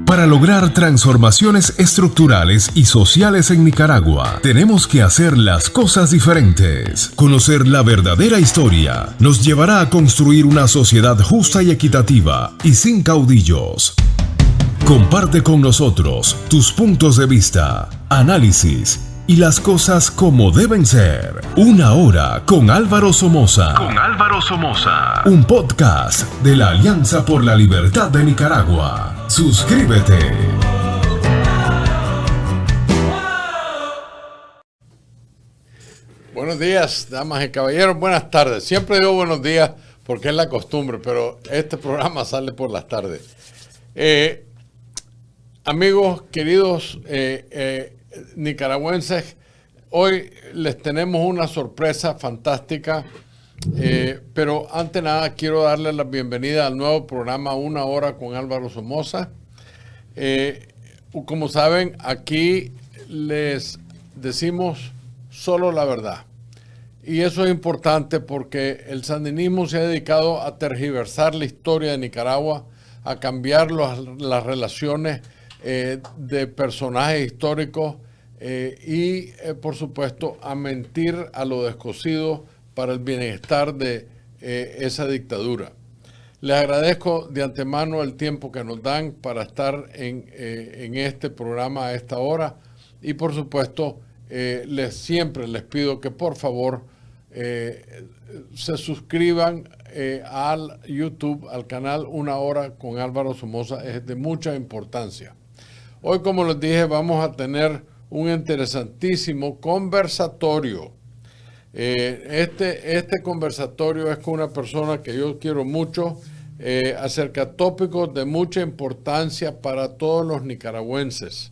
Para lograr transformaciones estructurales y sociales en Nicaragua, tenemos que hacer las cosas diferentes. Conocer la verdadera historia nos llevará a construir una sociedad justa y equitativa y sin caudillos. Comparte con nosotros tus puntos de vista, análisis y las cosas como deben ser. Una hora con Álvaro Somoza. Un podcast de la Alianza por la Libertad de Nicaragua. Suscríbete. Buenos días, damas y caballeros. Buenas tardes. Siempre digo buenos días porque es la costumbre, pero este programa sale por las tardes. Amigos queridos nicaragüenses, hoy les tenemos una sorpresa fantástica, pero antes de nada quiero darles la bienvenida al nuevo programa Una Hora con Álvaro Somoza. Como saben, aquí les decimos solo la verdad. Y eso es importante porque el sandinismo se ha dedicado a tergiversar la historia de Nicaragua, a cambiar las relaciones de personajes históricos y, por supuesto, a mentir a lo descosido para el bienestar de esa dictadura. Les agradezco de antemano el tiempo que nos dan para estar en este programa a esta hora y, por supuesto, siempre les pido que, por favor, se suscriban al YouTube, al canal Una Hora con Álvaro Somoza. Es de mucha importancia. Hoy, como les dije, vamos a tener un interesantísimo conversatorio. Este conversatorio es con una persona que yo quiero mucho, acerca de tópicos de mucha importancia para todos los nicaragüenses.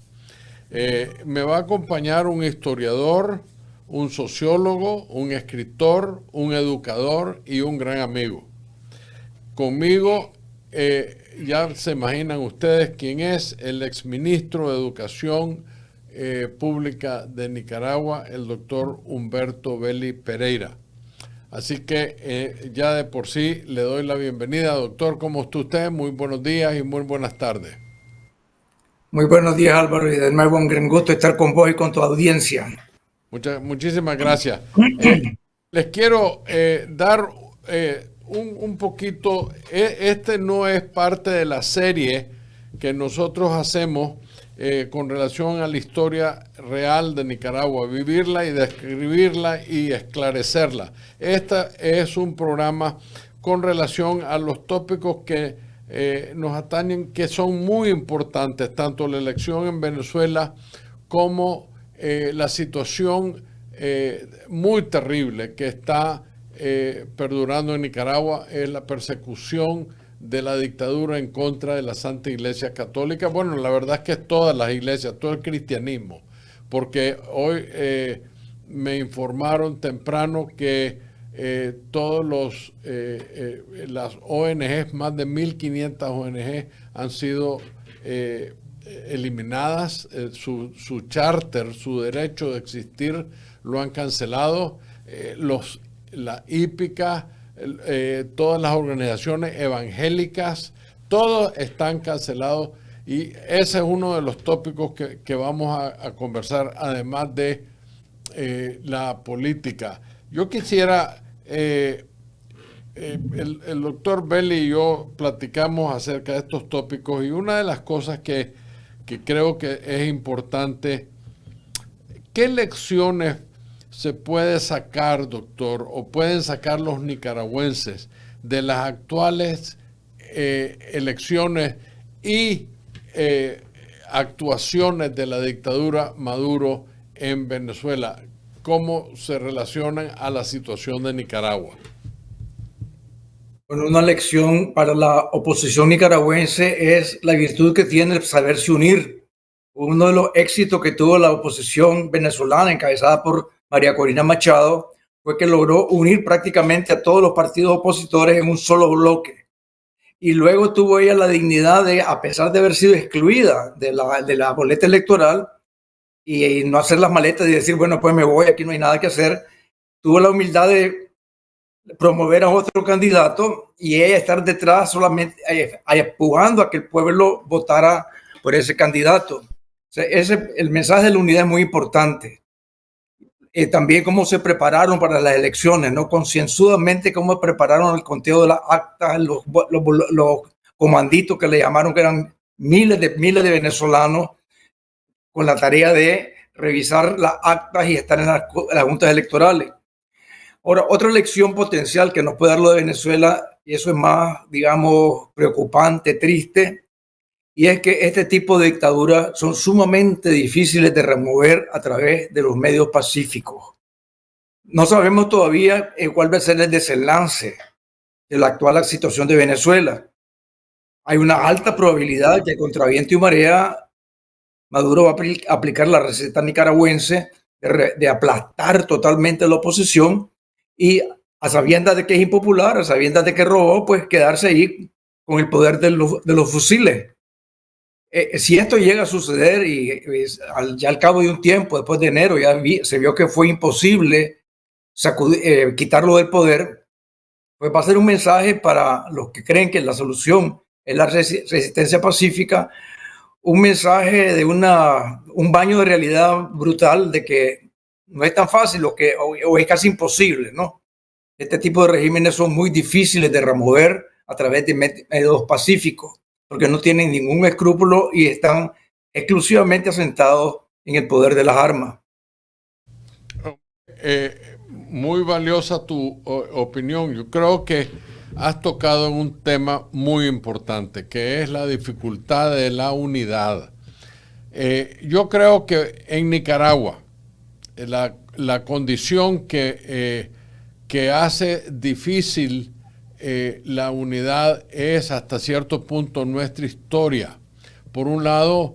Me va a acompañar un historiador, un sociólogo, un escritor, un educador y un gran amigo. Conmigo, ya se imaginan ustedes quién es, el exministro de Educación Pública de Nicaragua, el doctor Humberto Vélez Pereira. Así que ya de por sí le doy la bienvenida. Doctor, ¿cómo está usted? Muy buenos días y muy buenas tardes. Muy buenos días, Álvaro, y de nuevo un gran gusto estar con vos y con tu audiencia. Muchísimas gracias. Les quiero dar un poquito, este no es parte de la serie que nosotros hacemos con relación a la historia real de Nicaragua, vivirla y describirla y esclarecerla. Este es un programa con relación a los tópicos que nos atañen, que son muy importantes, tanto la elección en Venezuela como la situación muy terrible que está perdurando en Nicaragua, es la persecución de la dictadura en contra de la Santa Iglesia Católica. Bueno, la verdad es que es todas las iglesias, todo el cristianismo, porque hoy me informaron temprano que todos las ONGs, más de 1.500 ONG han sido eliminadas, su charter, su derecho de existir, lo han cancelado. La hípica, todas las organizaciones evangélicas, todos están cancelados, y ese es uno de los tópicos que vamos a conversar, además de la política. Yo quisiera, el doctor Vélez y yo platicamos acerca de estos tópicos, y una de las cosas que creo que es importante, ¿qué lecciones se puede sacar, doctor, o pueden sacar los nicaragüenses de las actuales elecciones y actuaciones de la dictadura Maduro en Venezuela? ¿Cómo se relacionan a la situación de Nicaragua? Bueno, una lección para la oposición nicaragüense es la virtud que tiene el saberse unir. Uno de los éxitos que tuvo la oposición venezolana, encabezada por María Corina Machado, fue que logró unir prácticamente a todos los partidos opositores en un solo bloque. Y luego tuvo ella la dignidad de, a pesar de haber sido excluida de la boleta electoral y no hacer las maletas y decir, bueno, pues me voy, aquí no hay nada que hacer, tuvo la humildad de promover a otro candidato y ella estar detrás solamente empujando a que el pueblo votara por ese candidato. O sea, el mensaje de la unidad es muy importante. También cómo se prepararon para las elecciones, ¿no? Concienzudamente cómo prepararon el conteo de las actas, los comanditos que le llamaron, que eran miles de venezolanos, con la tarea de revisar las actas y estar en las juntas electorales. Ahora, otra lección potencial que nos puede dar lo de Venezuela, y eso es más, digamos, preocupante, triste, y es que este tipo de dictaduras son sumamente difíciles de remover a través de los medios pacíficos. No sabemos todavía cuál va a ser el desenlace de la actual situación de Venezuela. Hay una alta probabilidad que contra viento y marea Maduro va a aplicar la receta nicaragüense de aplastar totalmente la oposición y, a sabiendas de que es impopular, a sabiendas de que robó, pues quedarse ahí con el poder de los fusiles. Si esto llega a suceder y ya al cabo de un tiempo, después de enero, se vio que fue imposible quitarlo del poder, pues va a ser un mensaje para los que creen que la solución es la resistencia pacífica, un mensaje de un baño de realidad brutal de que no es tan fácil o es casi imposible, ¿no? Este tipo de regímenes son muy difíciles de remover a través de métodos pacíficos, porque no tienen ningún escrúpulo y están exclusivamente asentados en el poder de las armas. Muy valiosa tu opinión. Yo creo que has tocado en un tema muy importante, que es la dificultad de la unidad. Yo creo que en Nicaragua la condición que hace difícil la unidad es hasta cierto punto nuestra historia. Por un lado,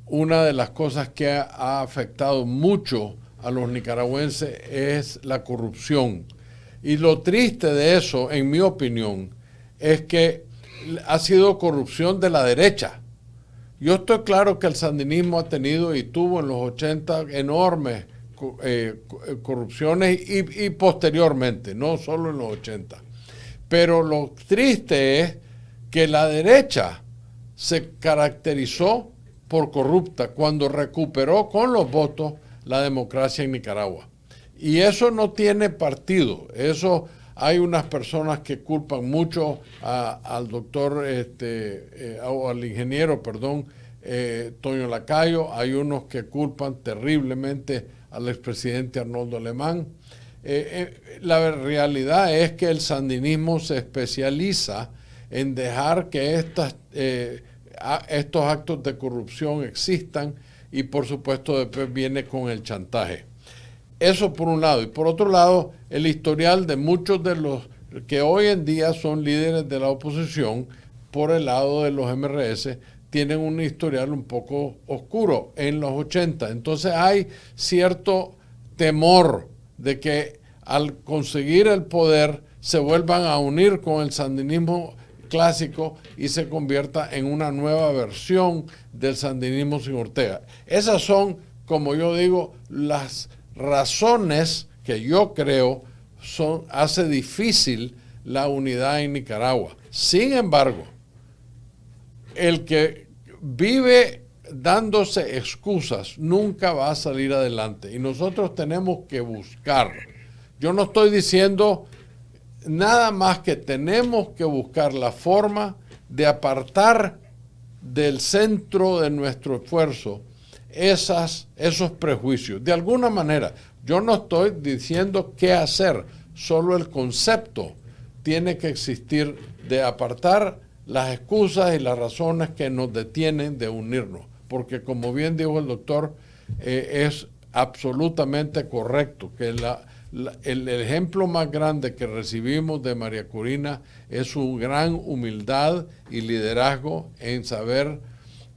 una de las cosas que ha afectado mucho a los nicaragüenses es la corrupción. Y lo triste de eso, en mi opinión, es que ha sido corrupción de la derecha. Yo estoy claro que el sandinismo ha tenido y tuvo en los 80 enormes corrupciones y posteriormente, no solo en los 80. Pero lo triste es que la derecha se caracterizó por corrupta cuando recuperó con los votos la democracia en Nicaragua. Y eso no tiene partido. Eso hay unas personas que culpan mucho al doctor, o al ingeniero, Toño Lacayo. Hay unos que culpan terriblemente al expresidente Arnoldo Alemán. La realidad es que el sandinismo se especializa en dejar que estos actos de corrupción existan y por supuesto después viene con el chantaje. Eso por un lado. Y por otro lado, el historial de muchos de los que hoy en día son líderes de la oposición por el lado de los MRS tienen un historial un poco oscuro en los 80. Entonces hay cierto temor de que al conseguir el poder se vuelvan a unir con el sandinismo clásico y se convierta en una nueva versión del sandinismo sin Ortega. Esas son, como yo digo, las razones que yo creo hace difícil la unidad en Nicaragua. Sin embargo, el que vive dándose excusas nunca va a salir adelante y nosotros tenemos que buscar. Yo no estoy diciendo nada más que tenemos que buscar la forma de apartar del centro de nuestro esfuerzo esos prejuicios. De alguna manera, yo no estoy diciendo qué hacer, solo el concepto tiene que existir de apartar las excusas y las razones que nos detienen de unirnos. Porque como bien dijo el doctor, es absolutamente correcto que el ejemplo más grande que recibimos de María Corina es su gran humildad y liderazgo en saber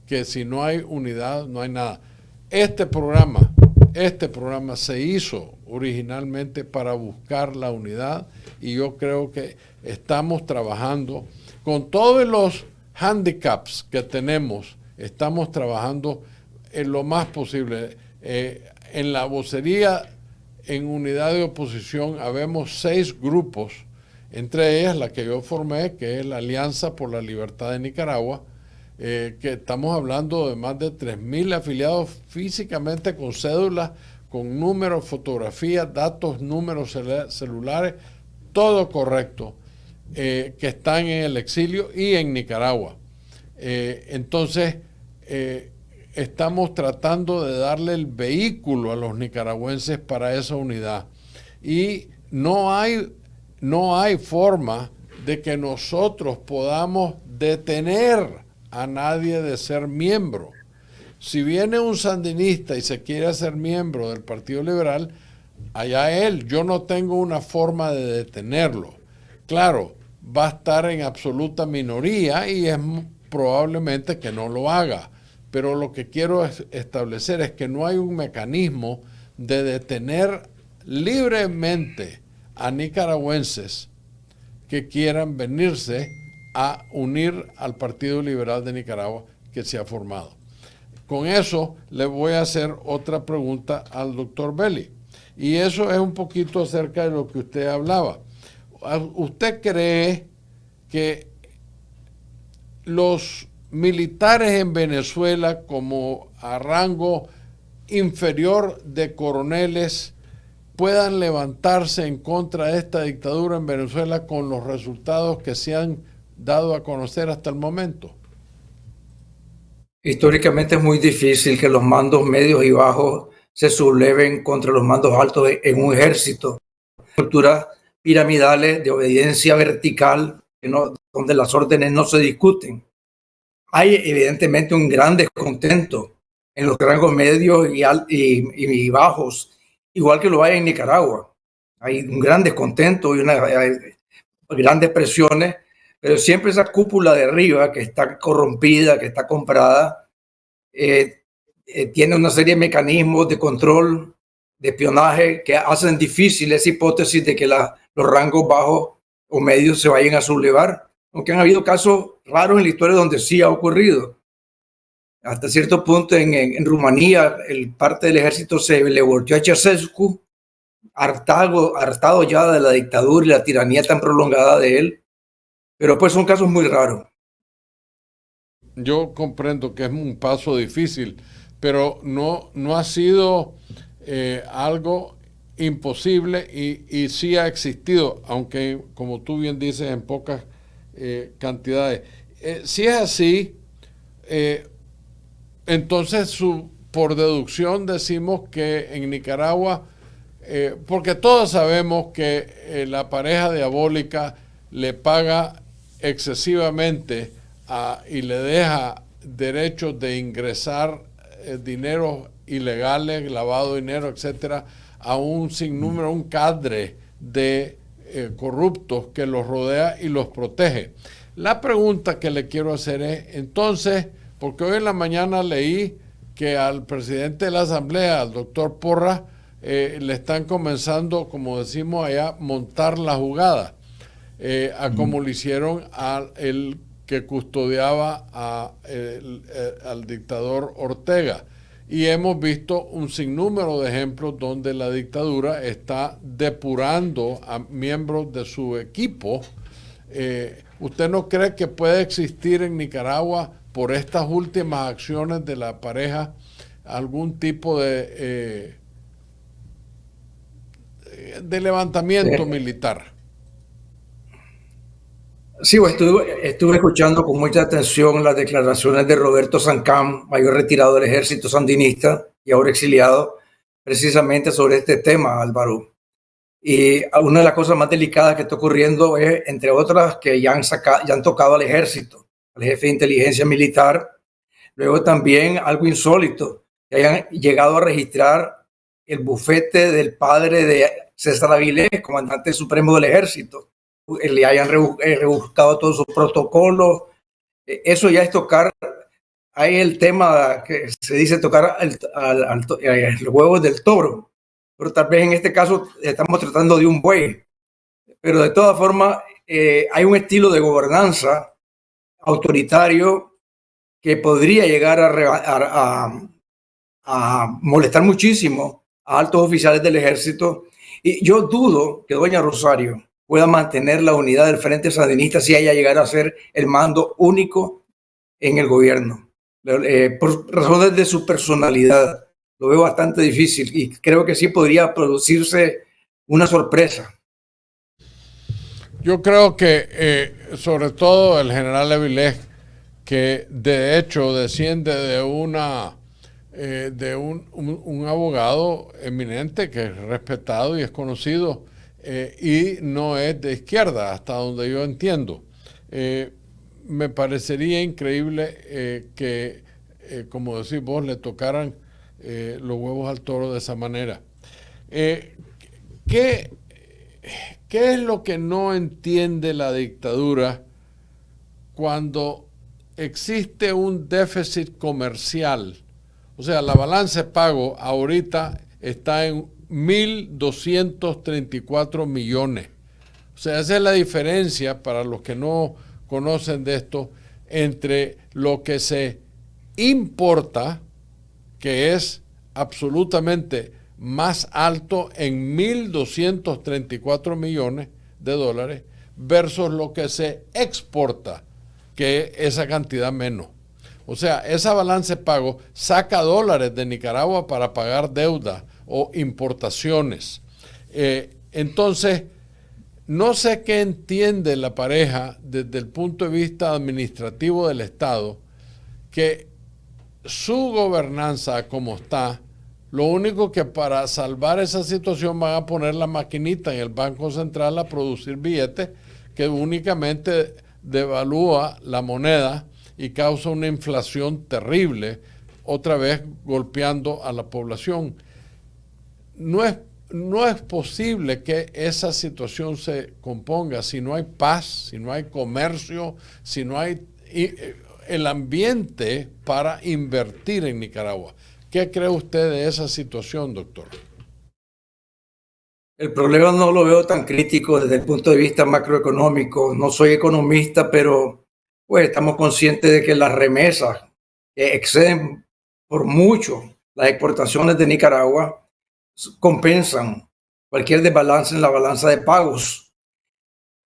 que si no hay unidad, no hay nada. Este programa se hizo originalmente para buscar la unidad y yo creo que estamos trabajando con todos los handicaps que tenemos, estamos trabajando en lo más posible. En la vocería, en unidad de oposición, habemos 6 grupos, entre ellas la que yo formé, que es la Alianza por la Libertad de Nicaragua, que estamos hablando de más de 3.000 afiliados físicamente con cédulas, con números, fotografías, datos, números celulares, todo correcto, que están en el exilio y en Nicaragua. Entonces, estamos tratando de darle el vehículo a los nicaragüenses para esa unidad. Y no hay forma de que nosotros podamos detener a nadie de ser miembro. Si viene un sandinista y se quiere hacer miembro del Partido Liberal, allá él, yo no tengo una forma de detenerlo. Claro, va a estar en absoluta minoría y es probablemente que no lo haga. Pero lo que quiero establecer es que no hay un mecanismo de detener libremente a nicaragüenses que quieran venirse a unir al Partido Liberal de Nicaragua que se ha formado. Con eso le voy a hacer otra pregunta al doctor Belli. Y eso es un poquito acerca de lo que usted hablaba. ¿Usted cree que los militares en Venezuela, como a rango inferior de coroneles, puedan levantarse en contra de esta dictadura en Venezuela con los resultados que se han dado a conocer hasta el momento? Históricamente es muy difícil que los mandos medios y bajos se subleven contra los mandos altos en un ejército. Estructuras piramidales de obediencia vertical, donde las órdenes no se discuten. Hay evidentemente un gran descontento en los rangos medios y bajos, igual que lo hay en Nicaragua. Hay un gran descontento y hay grandes presiones, pero siempre esa cúpula de arriba que está corrompida, que está comprada, tiene una serie de mecanismos de control, de espionaje, que hacen difícil esa hipótesis de que los rangos bajos o medios se vayan a sublevar, aunque han habido casos raros en la historia donde sí ha ocurrido. Hasta cierto punto en Rumanía, parte del ejército se le volteó a Ceausescu, hartado ya de la dictadura y la tiranía tan prolongada de él, pero pues son casos muy raros. Yo comprendo que es un paso difícil, pero no ha sido algo imposible y sí ha existido, aunque como tú bien dices, en pocas cantidades. Si es así, entonces por deducción decimos que en Nicaragua, porque todos sabemos que la pareja diabólica le paga excesivamente y le deja derechos de ingresar dinero ilegales, lavado de dinero, etcétera, a un sinnúmero, un cadre de corruptos que los rodea y los protege. La pregunta que le quiero hacer es, entonces, porque hoy en la mañana leí que al presidente de la Asamblea, al doctor Porras, le están comenzando, como decimos allá, montar la jugada, como le hicieron al que custodiaba al dictador Ortega. Y hemos visto un sinnúmero de ejemplos donde la dictadura está depurando a miembros de su equipo. ¿Usted no cree que puede existir en Nicaragua, por estas últimas acciones de la pareja, algún tipo de levantamiento militar? Sí, estuve escuchando con mucha atención las declaraciones de Roberto Sancán, mayor retirado del ejército sandinista y ahora exiliado, precisamente sobre este tema, Álvaro. Y una de las cosas más delicadas que está ocurriendo es, entre otras, que ya han tocado al ejército, al jefe de inteligencia militar. Luego también algo insólito, que hayan llegado a registrar el bufete del padre de César Avilés, comandante supremo del ejército. Le hayan rebuscado todos sus protocolos. Eso ya es tocar. Hay el tema que se dice tocar los huevos del toro, pero tal vez en este caso estamos tratando de un buey. Pero de todas formas, hay un estilo de gobernanza autoritario que podría llegar a molestar muchísimo a altos oficiales del ejército. Y yo dudo que doña Rosario pueda mantener la unidad del Frente Sandinista si ella llegara a ser el mando único en el gobierno, por razones de su personalidad. Lo veo bastante difícil y creo que sí podría producirse una sorpresa. Yo creo que sobre todo el general Avilés, que de hecho desciende de un abogado eminente que es respetado y es conocido, y no es de izquierda, hasta donde yo entiendo. Me parecería increíble que, como decís vos, le tocaran los huevos al toro de esa manera. ¿Qué es lo que no entiende la dictadura cuando existe un déficit comercial? O sea, la balanza de pago ahorita está en 1.234 millones. O sea, esa es la diferencia, para los que no conocen de esto, entre lo que se importa, que es absolutamente más alto en 1.234 millones de dólares, versus lo que se exporta, que es esa cantidad menos. O sea, esa balanza de pago saca dólares de Nicaragua para pagar deuda o importaciones. Entonces, no sé qué entiende la pareja desde el punto de vista administrativo del Estado, que su gobernanza como está, lo único que para salvar esa situación van a poner la maquinita en el Banco Central a producir billetes que únicamente devalúa la moneda y causa una inflación terrible, otra vez golpeando a la población. No es posible que esa situación se componga si no hay paz, si no hay comercio, si no hay el ambiente para invertir en Nicaragua. ¿Qué cree usted de esa situación, doctor? El problema no lo veo tan crítico desde el punto de vista macroeconómico. No soy economista, pero pues estamos conscientes de que las remesas exceden por mucho las exportaciones de Nicaragua, compensan cualquier desbalance en la balanza de pagos.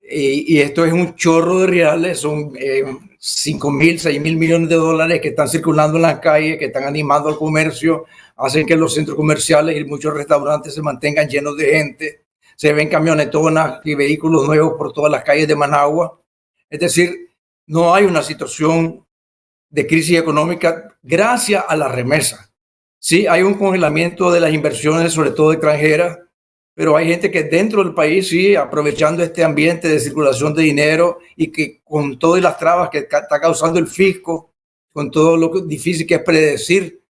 Y esto es un chorro de reales, son 5.000, 6.000 millones de dólares que están circulando en las calles, que están animando al comercio, hacen que los centros comerciales y muchos restaurantes se mantengan llenos de gente. Se ven camionetonas y vehículos nuevos por todas las calles de Managua. Es decir, no hay una situación de crisis económica gracias a la remesa. Sí, hay un congelamiento de las inversiones, sobre todo extranjeras, pero hay gente que dentro del país, sí, aprovechando este ambiente de circulación de dinero y que con todas las trabas que está causando el fisco, con todo lo difícil que es predecir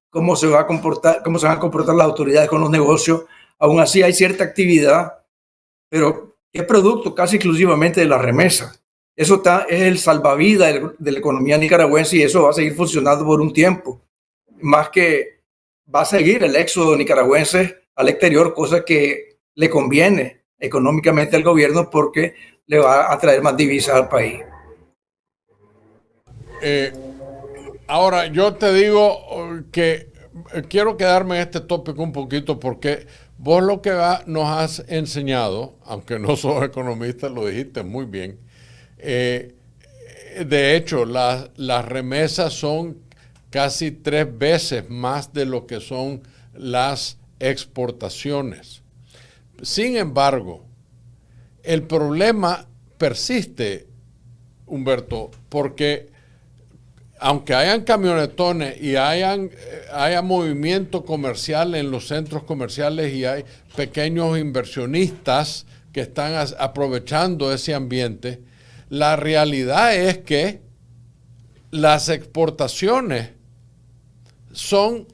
cómo se van a comportar las autoridades con los negocios, aún así hay cierta actividad, pero es producto casi exclusivamente de la remesa. Eso es el salvavidas de la economía nicaragüense y eso va a seguir funcionando por un tiempo. Más que va a seguir el éxodo nicaragüense al exterior, cosa que le conviene económicamente al gobierno porque le va a traer más divisas al país. Ahora, yo te digo que quiero quedarme en este tópico un poquito porque vos lo que nos has enseñado, aunque no sos economista, lo dijiste muy bien. De hecho, las remesas son casi 3 veces más de lo que son las exportaciones. Sin embargo, el problema persiste, Humberto, porque aunque hayan camionetones y haya movimiento comercial en los centros comerciales y hay pequeños inversionistas que están aprovechando ese ambiente, la realidad es que las exportaciones son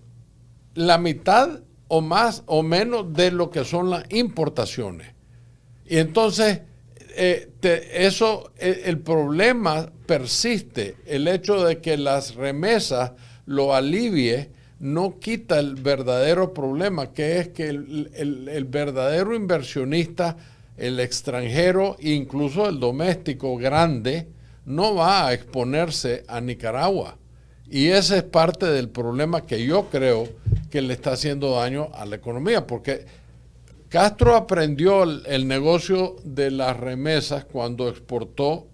la mitad o más o menos de lo que son las importaciones. Y entonces, el problema persiste. El hecho de que las remesas lo alivie no quita el verdadero problema, que es que el verdadero inversionista, el extranjero, incluso el doméstico grande, no va a exponerse a Nicaragua. Y ese es parte del problema que yo creo que le está haciendo daño a la economía, porque Castro aprendió el negocio de las remesas cuando exportó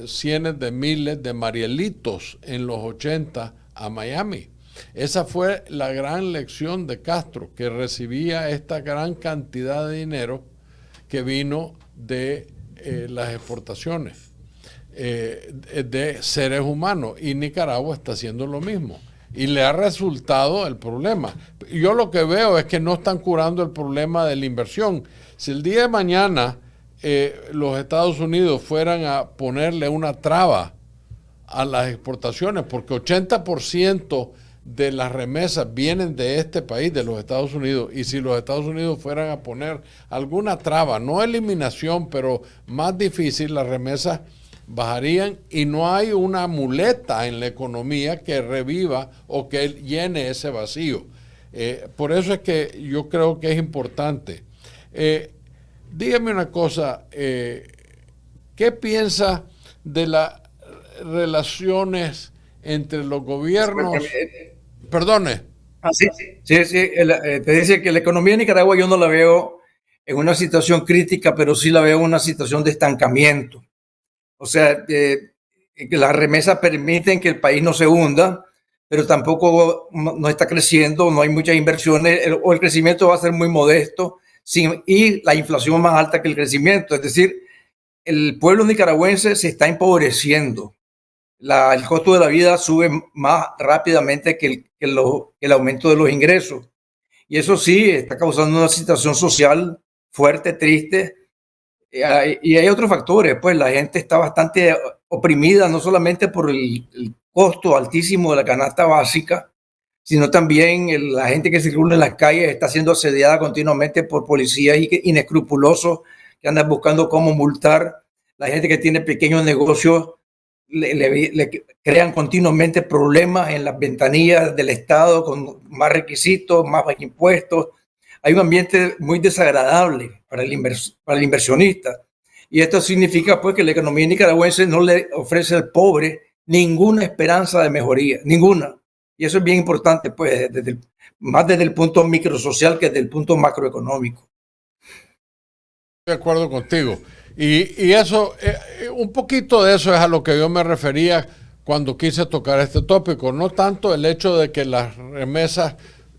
cientos de miles de Marielitos en los 80 a Miami. Esa fue la gran lección de Castro, que recibía esta gran cantidad de dinero que vino de las exportaciones de seres humanos, y Nicaragua está haciendo lo mismo y le ha resultado el problema. Yo lo que veo es que no están curando el problema de la inversión. Si el día de mañana los Estados Unidos fueran a ponerle una traba a las exportaciones, porque 80% de las remesas vienen de este país, de los Estados Unidos, y si los Estados Unidos fueran a poner alguna traba, no eliminación, pero más difícil, las remesas bajarían y no hay una muleta en la economía que reviva o que llene ese vacío. Por eso es que yo creo que es importante. Dígame una cosa, ¿qué piensa de las relaciones entre los gobiernos? Perdone. Sí. Te dice que la economía de Nicaragua yo no la veo en una situación crítica, pero sí la veo en una situación de estancamiento. O sea, que las remesas permiten que el país no se hunda, pero tampoco no está creciendo, no hay muchas inversiones, o el crecimiento va a ser muy modesto, y la inflación más alta que el crecimiento. Es decir, el pueblo nicaragüense se está empobreciendo. El costo de la vida sube más rápidamente que el aumento de los ingresos. Y eso sí está causando una situación social fuerte, triste. Y hay otros factores, pues la gente está bastante oprimida, no solamente por el costo altísimo de la canasta básica, sino también la gente que circula en las calles está siendo asediada continuamente por policías inescrupulosos que andan buscando cómo multar. La gente que tiene pequeños negocios le crean continuamente problemas en las ventanillas del Estado con más requisitos, más impuestos. Hay un ambiente muy desagradable para el inversionista. Y esto significa pues que la economía nicaragüense no le ofrece al pobre ninguna esperanza de mejoría, ninguna. Y eso es bien importante, pues, más desde el punto microsocial que desde el punto macroeconómico. De acuerdo contigo. Y eso, un poquito de eso es a lo que yo me refería cuando quise tocar este tópico. No tanto el hecho de que las remesas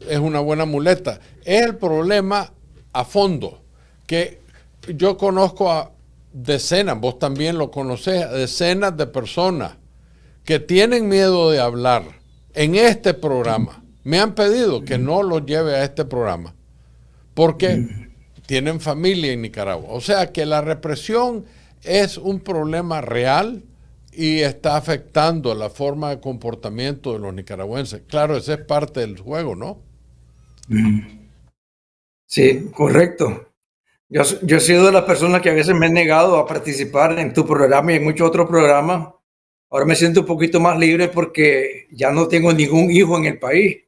es una buena muleta, es el problema a fondo, que yo conozco a decenas, vos también lo conocés, a decenas de personas que tienen miedo de hablar en este programa. Me han pedido que no los lleve a este programa porque tienen familia en Nicaragua. O sea que la represión es un problema real y está afectando la forma de comportamiento de los nicaragüenses. Claro, ese es parte del juego, ¿no? Sí, correcto. Yo he sido de las personas que a veces me he negado a participar en tu programa y en muchos otros programas. Ahora me siento un poquito más libre porque ya no tengo ningún hijo en el país.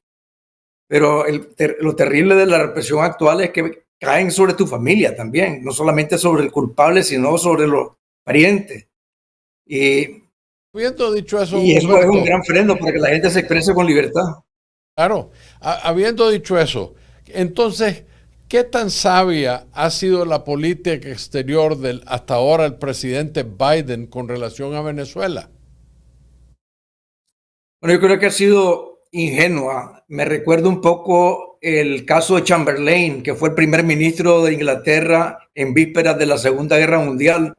Pero lo terrible de la represión actual es que caen sobre tu familia también, no solamente sobre el culpable, sino sobre los parientes. Y habiendo dicho eso, y eso es un gran freno para que la gente se exprese con libertad. Claro, habiendo dicho eso, entonces, ¿qué tan sabia ha sido la política exterior hasta ahora el presidente Biden con relación a Venezuela? Bueno, yo creo que ha sido ingenua. Me recuerda un poco el caso de Chamberlain, que fue el primer ministro de Inglaterra en vísperas de la Segunda Guerra Mundial,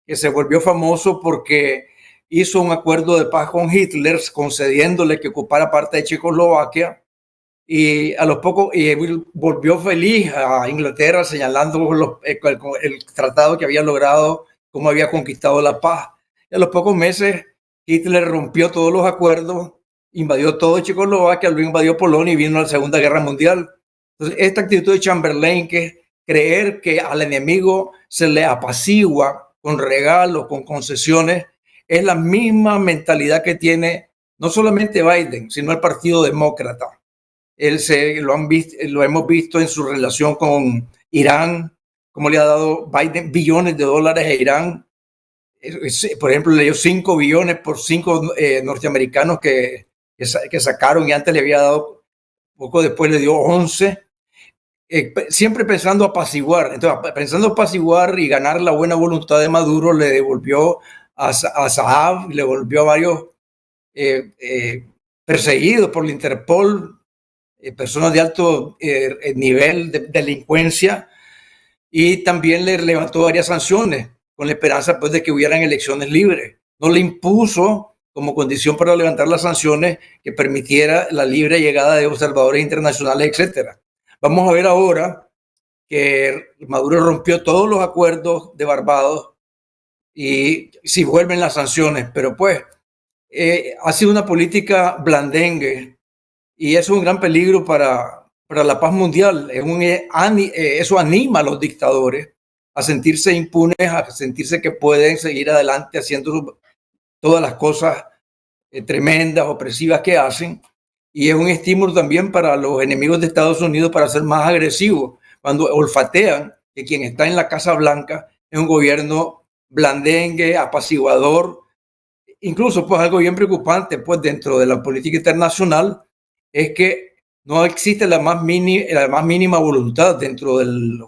que se volvió famoso porque hizo un acuerdo de paz con Hitler, concediéndole que ocupara parte de Checoslovaquia, y a los pocos volvió feliz a Inglaterra señalando el tratado que había logrado, cómo había conquistado la paz. Y a los pocos meses Hitler rompió todos los acuerdos, invadió todo Checoslovaquia, luego invadió Polonia y vino a la Segunda Guerra Mundial. Entonces, esta actitud de Chamberlain, que es creer que al enemigo se le apacigua con regalos, con concesiones, es la misma mentalidad que tiene no solamente Biden, sino el Partido Demócrata. Lo hemos visto en su relación con Irán, cómo le ha dado Biden billones de dólares a Irán. Por ejemplo, le dio 5 billones por 5 norteamericanos que sacaron, y antes le había dado, poco después le dio 11. Siempre pensando apaciguar. Entonces, pensando apaciguar y ganar la buena voluntad de Maduro, le devolvió a Saab, le volvió a varios perseguidos por la Interpol, personas de alto nivel de delincuencia, y también le levantó varias sanciones con la esperanza pues, de que hubieran elecciones libres. No le impuso como condición para levantar las sanciones que permitiera la libre llegada de observadores internacionales, etcétera. Vamos a ver ahora que Maduro rompió todos los acuerdos de Barbados y si vuelven las sanciones, pero pues ha sido una política blandengue y eso es un gran peligro para la paz mundial. Eso anima a los dictadores a sentirse impunes, a sentirse que pueden seguir adelante haciendo todas las cosas tremendas, opresivas que hacen, y es un estímulo también para los enemigos de Estados Unidos para ser más agresivos cuando olfatean que quien está en la Casa Blanca es un gobierno blandengue, apaciguador. Incluso pues algo bien preocupante pues dentro de la política internacional es que no existe la más mínima voluntad dentro del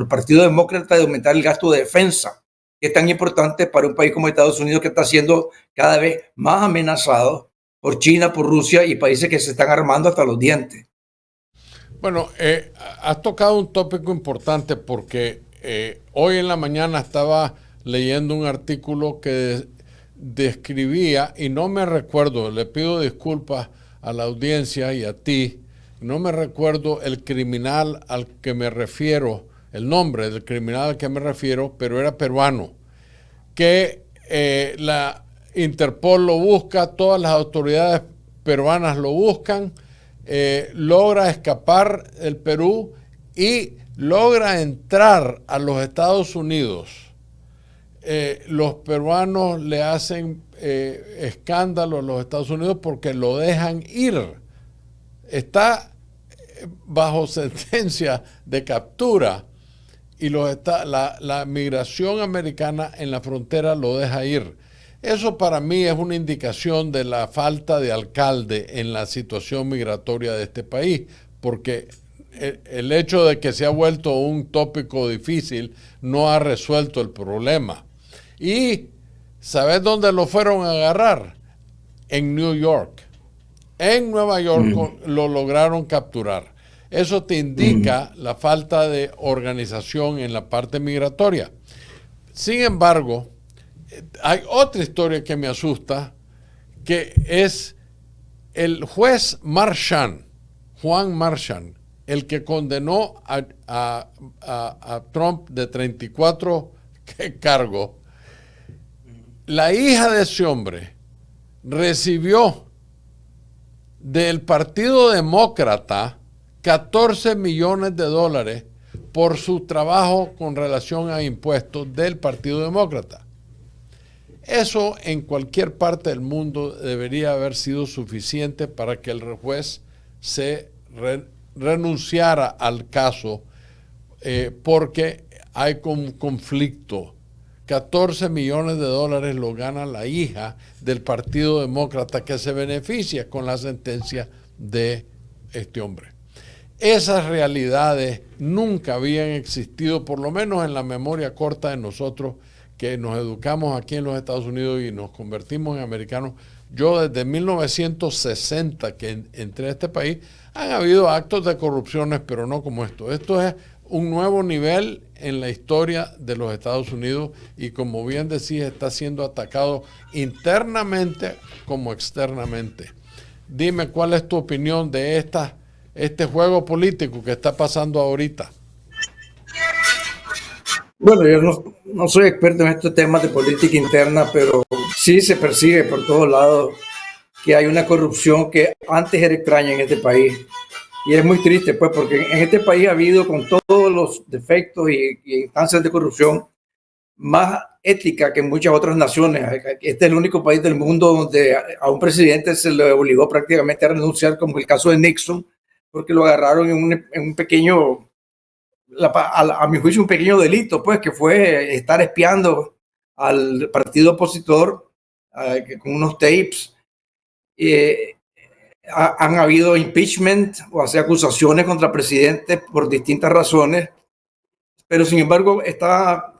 Partido Demócrata de aumentar el gasto de defensa, que es tan importante para un país como Estados Unidos, que está siendo cada vez más amenazado por China, por Rusia y países que se están armando hasta los dientes. Bueno, has tocado un tópico importante porque hoy en la mañana estaba leyendo un artículo que describía, y no me recuerdo, le pido disculpas a la audiencia y a ti, no me recuerdo el criminal al que me refiero, el nombre del criminal al que me refiero, pero era peruano, que la Interpol lo busca, todas las autoridades peruanas lo buscan, logra escapar del Perú y logra entrar a los Estados Unidos. Los peruanos le hacen escándalo a los Estados Unidos porque lo dejan ir. Está bajo sentencia de captura y la migración americana en la frontera lo deja ir. Eso para mí es una indicación de la falta de alcalde en la situación migratoria de este país, porque el hecho de que se ha vuelto un tópico difícil no ha resuelto el problema. Y ¿sabes dónde lo fueron a agarrar? En New York. En Nueva York lo lograron capturar. Eso te indica la falta de organización en la parte migratoria. Sin embargo, hay otra historia que me asusta, que es el juez Marchand, Juan Marchand, el que condenó a Trump de 34 cargos. La hija de ese hombre recibió del Partido Demócrata 14 millones de dólares por su trabajo con relación a impuestos del Partido Demócrata. Eso en cualquier parte del mundo debería haber sido suficiente para que el juez se renunciara al caso porque hay un conflicto. 14 millones de dólares lo gana la hija del Partido Demócrata que se beneficia con la sentencia de este hombre. Esas realidades nunca habían existido, por lo menos en la memoria corta de nosotros que nos educamos aquí en los Estados Unidos y nos convertimos en americanos. Yo desde 1960 que entré a este país, han habido actos de corrupciones, pero no como esto. Esto es un nuevo nivel en la historia de los Estados Unidos y, como bien decís, está siendo atacado internamente como externamente. Dime cuál es tu opinión de este juego político que está pasando ahorita. Bueno, yo no soy experto en estos temas de política interna, pero sí se percibe por todos lados que hay una corrupción que antes era extraña en este país. Y es muy triste, pues, porque en este país ha habido, con todos los defectos y instancias de corrupción, más ética que en muchas otras naciones. Este es el único país del mundo donde a un presidente se le obligó prácticamente a renunciar, como el caso de Nixon, porque lo agarraron en un pequeño, a mi juicio, un pequeño delito, pues, que fue estar espiando al partido opositor con unos tapes. Han habido impeachment, o sea, acusaciones contra presidentes por distintas razones, pero sin embargo está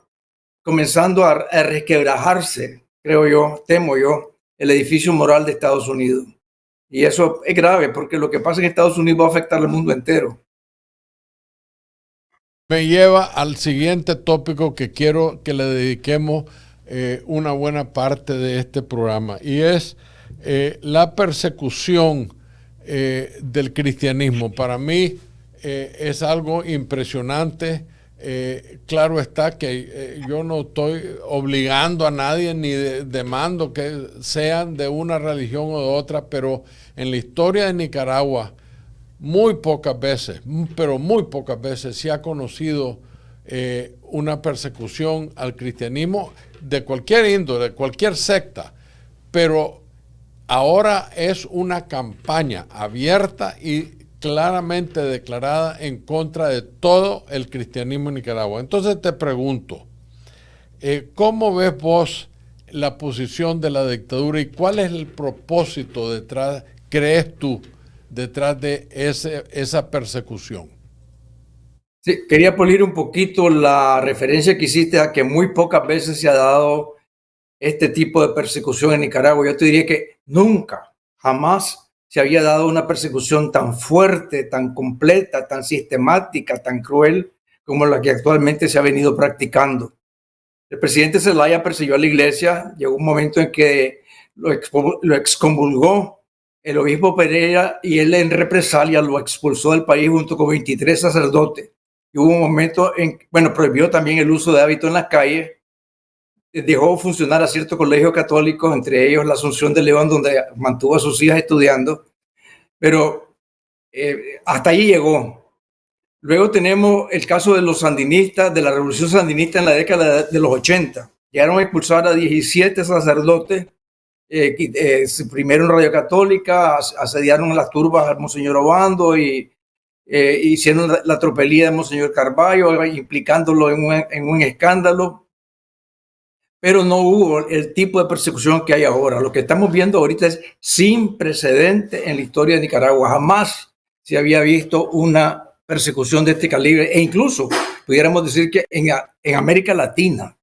comenzando a resquebrajarse creo yo, temo yo, el edificio moral de Estados Unidos. Y eso es grave porque lo que pasa en Estados Unidos va a afectar al mundo entero. Me lleva al siguiente tópico que quiero que le dediquemos una buena parte de este programa, y es la persecución del cristianismo. Para mí es algo impresionante. Claro está que yo no estoy obligando a nadie ni demando que sean de una religión o de otra, pero en la historia de Nicaragua muy pocas veces, pero muy pocas veces se ha conocido una persecución al cristianismo de cualquier índole, de cualquier secta, pero ahora es una campaña abierta y claramente declarada en contra de todo el cristianismo en Nicaragua. Entonces te pregunto, ¿cómo ves vos la posición de la dictadura y cuál es el propósito detrás, crees tú, detrás de esa persecución? Sí, quería pulir un poquito la referencia que hiciste a que muy pocas veces se ha dado este tipo de persecución en Nicaragua. Yo te diría que nunca, jamás se había dado una persecución tan fuerte, tan completa, tan sistemática, tan cruel como la que actualmente se ha venido practicando. El presidente Zelaya persiguió a la iglesia, llegó un momento en que lo excomulgó el obispo Pereira y él en represalia lo expulsó del país junto con 23 sacerdotes. Y hubo un momento en, prohibió también el uso de hábito en las calles, dejó funcionar a ciertos colegios católicos, entre ellos la Asunción de León, donde mantuvo a sus hijas estudiando, pero hasta ahí llegó. Luego tenemos el caso de los sandinistas, de la revolución sandinista en la década de los 80. Llegaron a expulsar a 17 sacerdotes, suprimieron Radio Católica, asediaron las turbas al Monseñor Obando y hicieron la tropelía de Monseñor Carballo, implicándolo en un escándalo. Pero no hubo el tipo de persecución que hay ahora. Lo que estamos viendo ahorita es sin precedente en la historia de Nicaragua. Jamás se había visto una persecución de este calibre, e incluso pudiéramos decir que en América Latina.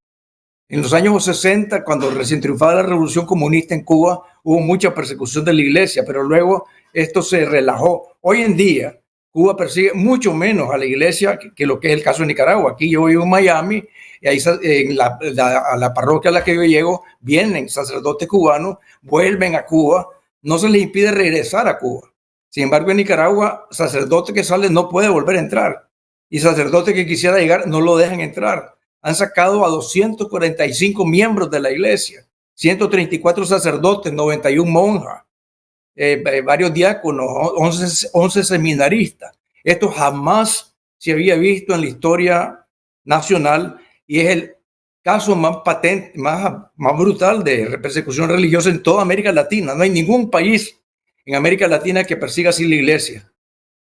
En los años 60, cuando recién triunfaba la revolución comunista en Cuba, hubo mucha persecución de la iglesia, pero luego esto se relajó. Hoy en día, Cuba persigue mucho menos a la iglesia que lo que es el caso de Nicaragua. Aquí yo vivo en Miami, y ahí a la parroquia a la que yo llego, vienen sacerdotes cubanos, vuelven a Cuba, no se les impide regresar a Cuba. Sin embargo, en Nicaragua, sacerdote que sale no puede volver a entrar, y sacerdote que quisiera llegar no lo dejan entrar. Han sacado a 245 miembros de la iglesia, 134 sacerdotes, 91 monjas, varios diáconos, 11 seminaristas. Esto jamás se había visto en la historia nacional y es el caso más patente, más brutal de persecución religiosa en toda América Latina. No hay ningún país en América Latina que persiga así la iglesia.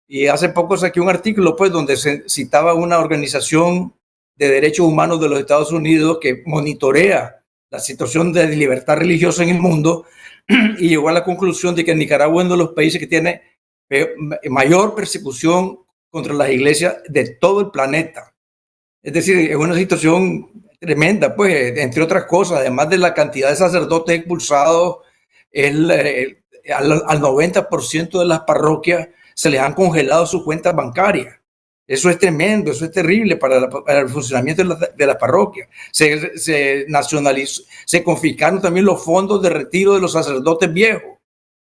Y hace poco saqué un artículo pues donde se citaba una organización de derechos humanos de los Estados Unidos que monitorea la situación de libertad religiosa en el mundo y llegó a la conclusión de que Nicaragua es uno de los países que tiene mayor persecución contra las iglesias de todo el planeta. Es decir, es una situación tremenda, pues, entre otras cosas, además de la cantidad de sacerdotes expulsados, al 90% de las parroquias se les han congelado sus cuentas bancarias. Eso es tremendo, eso es terrible para el funcionamiento de la parroquia. Se nacionalizó, se confiscaron también los fondos de retiro de los sacerdotes viejos,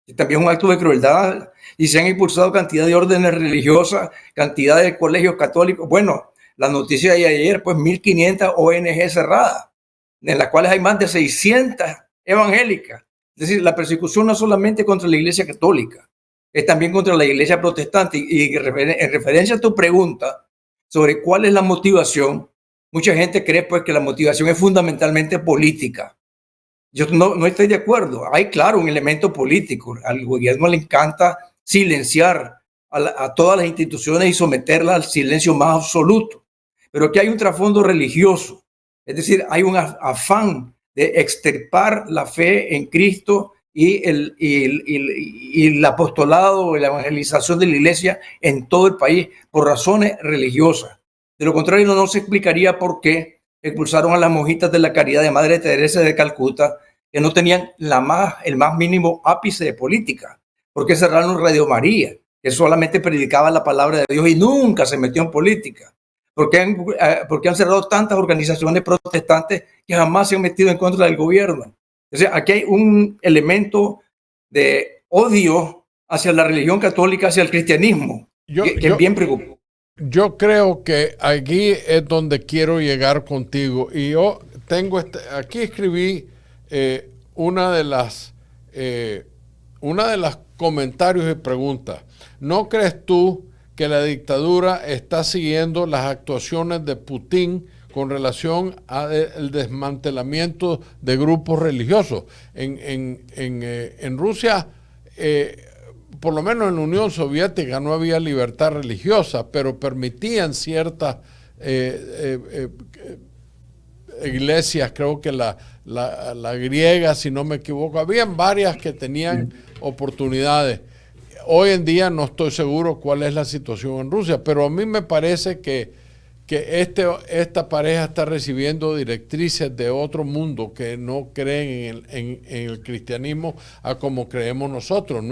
que también es un acto de crueldad, y se han impulsado cantidad de órdenes religiosas, cantidad de colegios católicos. Bueno, la noticia de ayer, pues 1.500 ONG cerradas, en las cuales hay más de 600 evangélicas. Es decir, la persecución no solamente contra la Iglesia Católica, es también contra la iglesia protestante. Y en referencia a tu pregunta sobre cuál es la motivación, mucha gente cree pues que la motivación es fundamentalmente política. Yo no estoy de acuerdo. Hay, claro, un elemento político. Al gobierno le encanta silenciar a todas las instituciones y someterlas al silencio más absoluto. Pero aquí hay un trasfondo religioso. Es decir, hay un afán de extirpar la fe en Cristo y el apostolado, la evangelización de la iglesia en todo el país por razones religiosas. De lo contrario, no se explicaría por qué expulsaron a las monjitas de la Caridad de Madre Teresa de Calcuta que no tenían el más mínimo ápice de política. ¿Por qué cerraron Radio María, que solamente predicaba la palabra de Dios y nunca se metió en política? ¿Por qué han cerrado tantas organizaciones protestantes que jamás se han metido en contra del gobierno? O sea, aquí hay un elemento de odio hacia la religión católica, hacia el cristianismo, que es bien preocupante. Yo creo que aquí es donde quiero llegar contigo. Y yo tengo aquí escribí una de las comentarios y preguntas. ¿No crees tú que la dictadura está siguiendo las actuaciones de Putin con relación al desmantelamiento de grupos religiosos? En Rusia, por lo menos en la Unión Soviética, no había libertad religiosa, pero permitían ciertas iglesias, creo que la griega, si no me equivoco, habían varias que tenían oportunidades. Hoy en día no estoy seguro cuál es la situación en Rusia, pero a mí me parece que esta pareja está recibiendo directrices de otro mundo que no creen en el cristianismo a como creemos nosotros.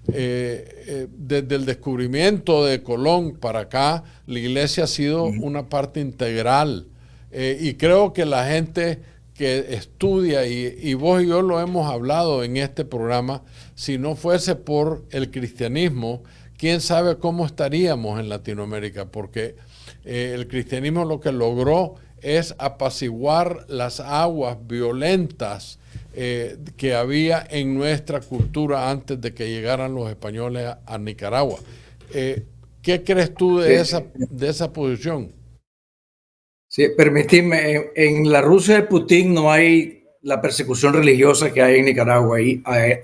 Desde el descubrimiento de Colón para acá, la iglesia ha sido una parte integral. Y creo que la gente que estudia, y vos y yo lo hemos hablado en este programa, si no fuese por el cristianismo, quién sabe cómo estaríamos en Latinoamérica, porque el cristianismo lo que logró es apaciguar las aguas violentas que había en nuestra cultura antes de que llegaran los españoles a Nicaragua. ¿Qué crees tú de esa posición? Sí, permitidme, en la Rusia de Putin no hay la persecución religiosa que hay en Nicaragua.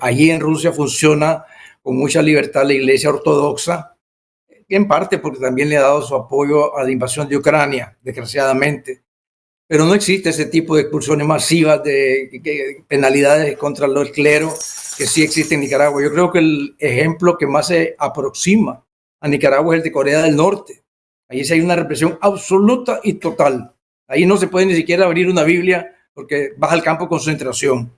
Allí en Rusia funciona con mucha libertad la Iglesia Ortodoxa, en parte porque también le ha dado su apoyo a la invasión de Ucrania, desgraciadamente. Pero no existe ese tipo de expulsiones masivas, de penalidades contra el clero que sí existe en Nicaragua. Yo creo que el ejemplo que más se aproxima a Nicaragua es el de Corea del Norte. Ahí sí hay una represión absoluta y total. Ahí no se puede ni siquiera abrir una Biblia porque vas al campo de concentración.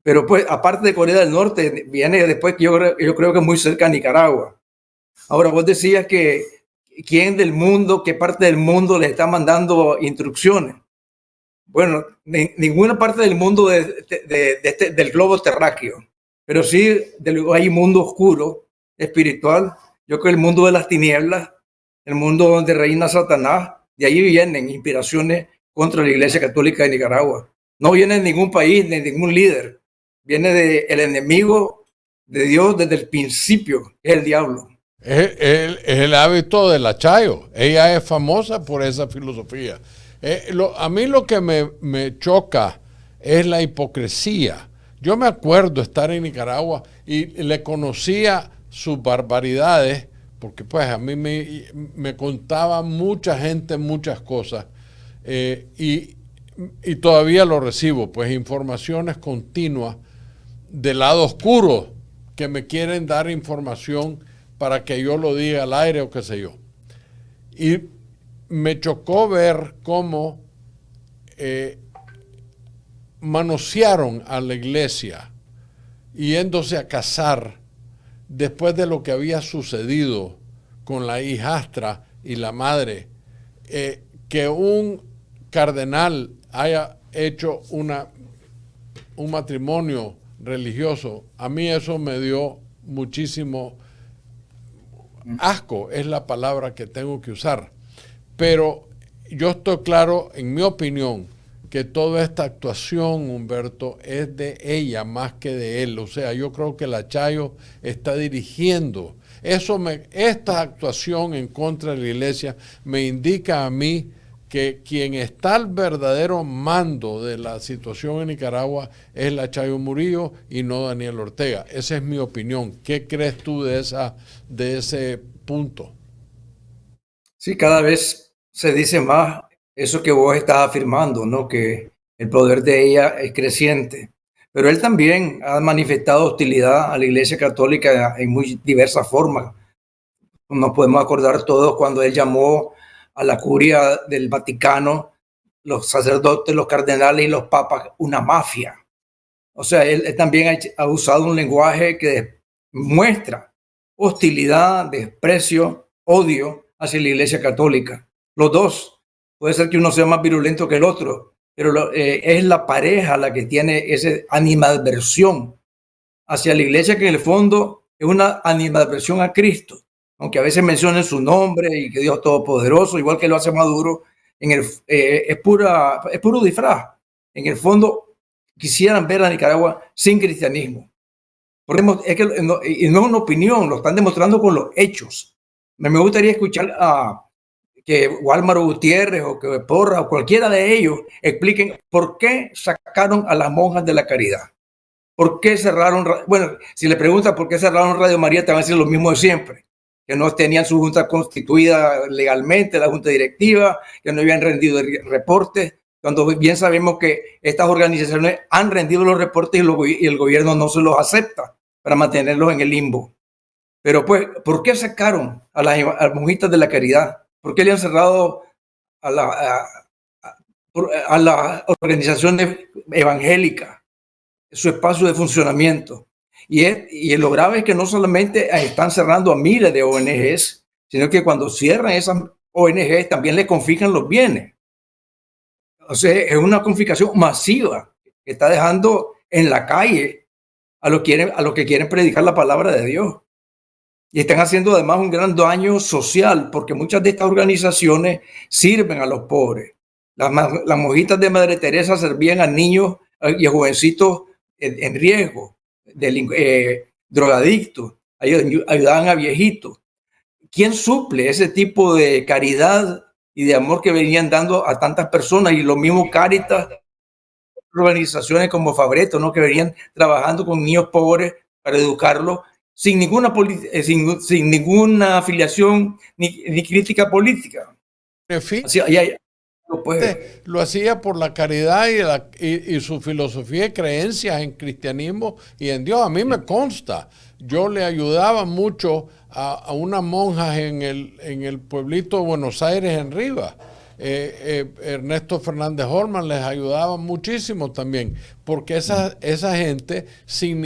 Pero pues, aparte de Corea del Norte, viene después que yo creo que es muy cerca de Nicaragua. Ahora, vos decías que quién del mundo, qué parte del mundo le está mandando instrucciones. Bueno, ninguna parte del mundo del globo terráqueo, pero sí hay un mundo oscuro, espiritual. Yo creo que el mundo de las tinieblas, el mundo donde reina Satanás, de ahí vienen inspiraciones contra la Iglesia Católica de Nicaragua. No viene de ningún país, de ningún líder. Viene del enemigo de Dios desde el principio, es el diablo. Es el hábito de la Chayo. Ella es famosa por esa filosofía. A mí lo que me choca es la hipocresía. Yo me acuerdo estar en Nicaragua y le conocía sus barbaridades, porque pues a mí me contaba mucha gente muchas cosas, y todavía lo recibo, pues informaciones continuas del lado oscuro que me quieren dar información para que yo lo diga al aire o qué sé yo. Y me chocó ver cómo manosearon a la iglesia yéndose a casar después de lo que había sucedido con la hijastra y la madre, que un cardenal haya hecho un matrimonio religioso. A mí eso me dio muchísimo asco, es la palabra que tengo que usar. Pero yo estoy claro, en mi opinión, que toda esta actuación, Humberto, es de ella más que de él. O sea, yo creo que la Chayo está dirigiendo. Esta actuación en contra de la iglesia me indica a mí que quien está al verdadero mando de la situación en Nicaragua es la Chayo Murillo y no Daniel Ortega. Esa es mi opinión. ¿Qué crees tú de ese punto? Sí, cada vez se dice más eso que vos estás afirmando, ¿no? Que el poder de ella es creciente. Pero él también ha manifestado hostilidad a la Iglesia Católica en muy diversas formas. Nos podemos acordar todos cuando él llamó a la curia del Vaticano, los sacerdotes, los cardenales y los papas, una mafia. O sea, él también ha usado un lenguaje que muestra hostilidad, desprecio, odio hacia la Iglesia Católica. Los dos. Puede ser que uno sea más virulento que el otro, pero es la pareja la que tiene esa animadversión hacia la Iglesia, que en el fondo es una animadversión a Cristo, aunque a veces mencionen su nombre y que Dios es todopoderoso, igual que lo hace Maduro. Es puro disfraz. En el fondo quisieran ver a Nicaragua sin cristianismo. Porque es que no es una opinión, lo están demostrando con los hechos. Me gustaría escuchar a que Wálmaro Gutiérrez o que Porra o cualquiera de ellos expliquen por qué sacaron a las monjas de la caridad. ¿Por qué cerraron? Bueno, si le preguntan por qué cerraron Radio María, te van a decir lo mismo de siempre, que no tenían su junta constituida legalmente, la junta directiva, que no habían rendido reportes, cuando bien sabemos que estas organizaciones han rendido los reportes y el gobierno no se los acepta para mantenerlos en el limbo. Pero pues, ¿por qué sacaron a las monjitas de la caridad? ¿Por qué le han cerrado a las organizaciones evangélicas su espacio de funcionamiento? Y lo grave es que no solamente están cerrando a miles de ONGs, sino que cuando cierran esas ONGs también le confiscan los bienes. O sea, es una confiscación masiva que está dejando en la calle a los que quieren predicar la palabra de Dios. Y están haciendo además un gran daño social, porque muchas de estas organizaciones sirven a los pobres. Las monjitas de Madre Teresa servían a niños y a jovencitos en riesgo, drogadictos, ayudaban a viejitos. ¿Quién suple ese tipo de caridad y de amor que venían dando a tantas personas? Y lo mismo Cáritas, organizaciones como Fabreto, ¿no?, que venían trabajando con niños pobres para educarlos sin ninguna afiliación ni crítica política. En fin, pues, lo hacía por la caridad y su filosofía y creencias en cristianismo y en Dios. A mí me consta. Yo le ayudaba mucho a unas monjas en el pueblito de Buenos Aires, en Rivas. Ernesto Fernández Horman les ayudaba muchísimo también, porque esa gente sin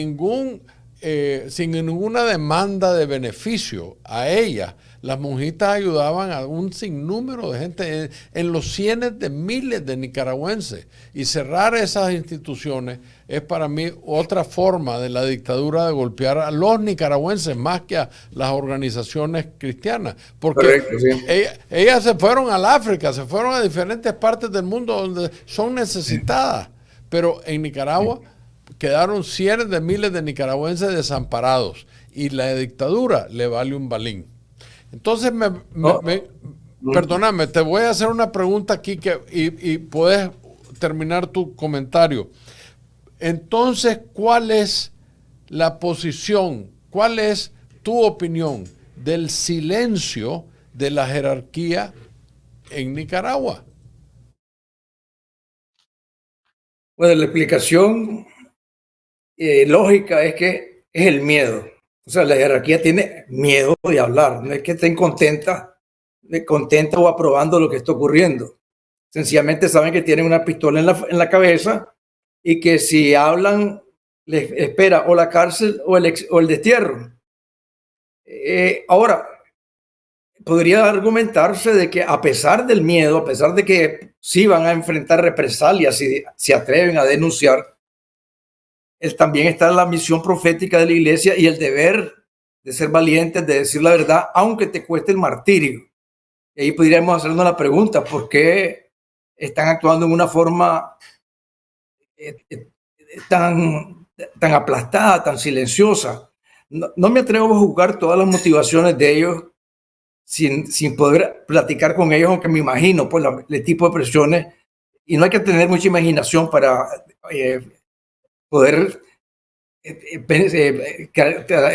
ninguna demanda de beneficio a ellas, las monjitas ayudaban a un sinnúmero de gente, en los cientos de miles de nicaragüenses. Y cerrar esas instituciones es para mí otra forma de la dictadura de golpear a los nicaragüenses más que a las organizaciones cristianas. Porque correcto, sí. ellas se fueron al África, se fueron a diferentes partes del mundo donde son necesitadas. Pero en Nicaragua quedaron cientos de miles de nicaragüenses desamparados y la dictadura le vale un balín. Entonces, perdóname, te voy a hacer una pregunta aquí y puedes terminar tu comentario. Entonces, ¿cuál es la posición, cuál es tu opinión del silencio de la jerarquía en Nicaragua? Bueno, la explicación lógica es que es el miedo. O sea, la jerarquía tiene miedo de hablar. No es que estén contenta o aprobando lo que está ocurriendo. Sencillamente saben que tienen una pistola en la cabeza y que si hablan les espera o la cárcel o el destierro. Ahora, podría argumentarse de que a pesar del miedo, a pesar de que sí van a enfrentar represalias si se atreven a denunciar, también está la misión profética de la iglesia y el deber de ser valientes, de decir la verdad, aunque te cueste el martirio. Y ahí podríamos hacernos la pregunta, ¿por qué están actuando en una forma tan aplastada, tan silenciosa? No me atrevo a juzgar todas las motivaciones de ellos sin poder platicar con ellos, aunque me imagino pues el tipo de presiones, y no hay que tener mucha imaginación para poder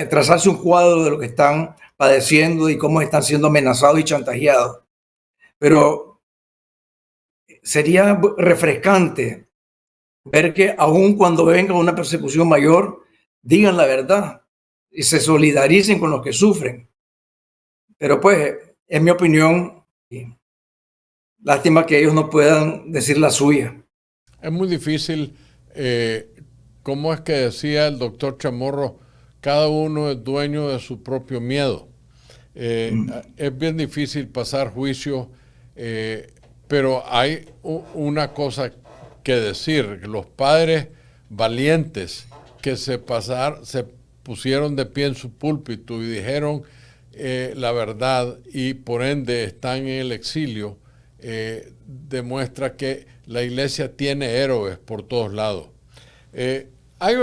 trazarse un cuadro de lo que están padeciendo y cómo están siendo amenazados y chantajeados. Pero sería refrescante ver que aun cuando venga una persecución mayor, digan la verdad y se solidaricen con los que sufren. Pero pues, es mi opinión. Lástima que ellos no puedan decir la suya. Es muy difícil ¿cómo es que decía el doctor Chamorro? Cada uno es dueño de su propio miedo. Es bien difícil pasar juicio, pero hay una cosa que decir, los padres valientes que se pusieron de pie en su púlpito y dijeron la verdad y por ende están en el exilio, demuestra que la iglesia tiene héroes por todos lados. Hay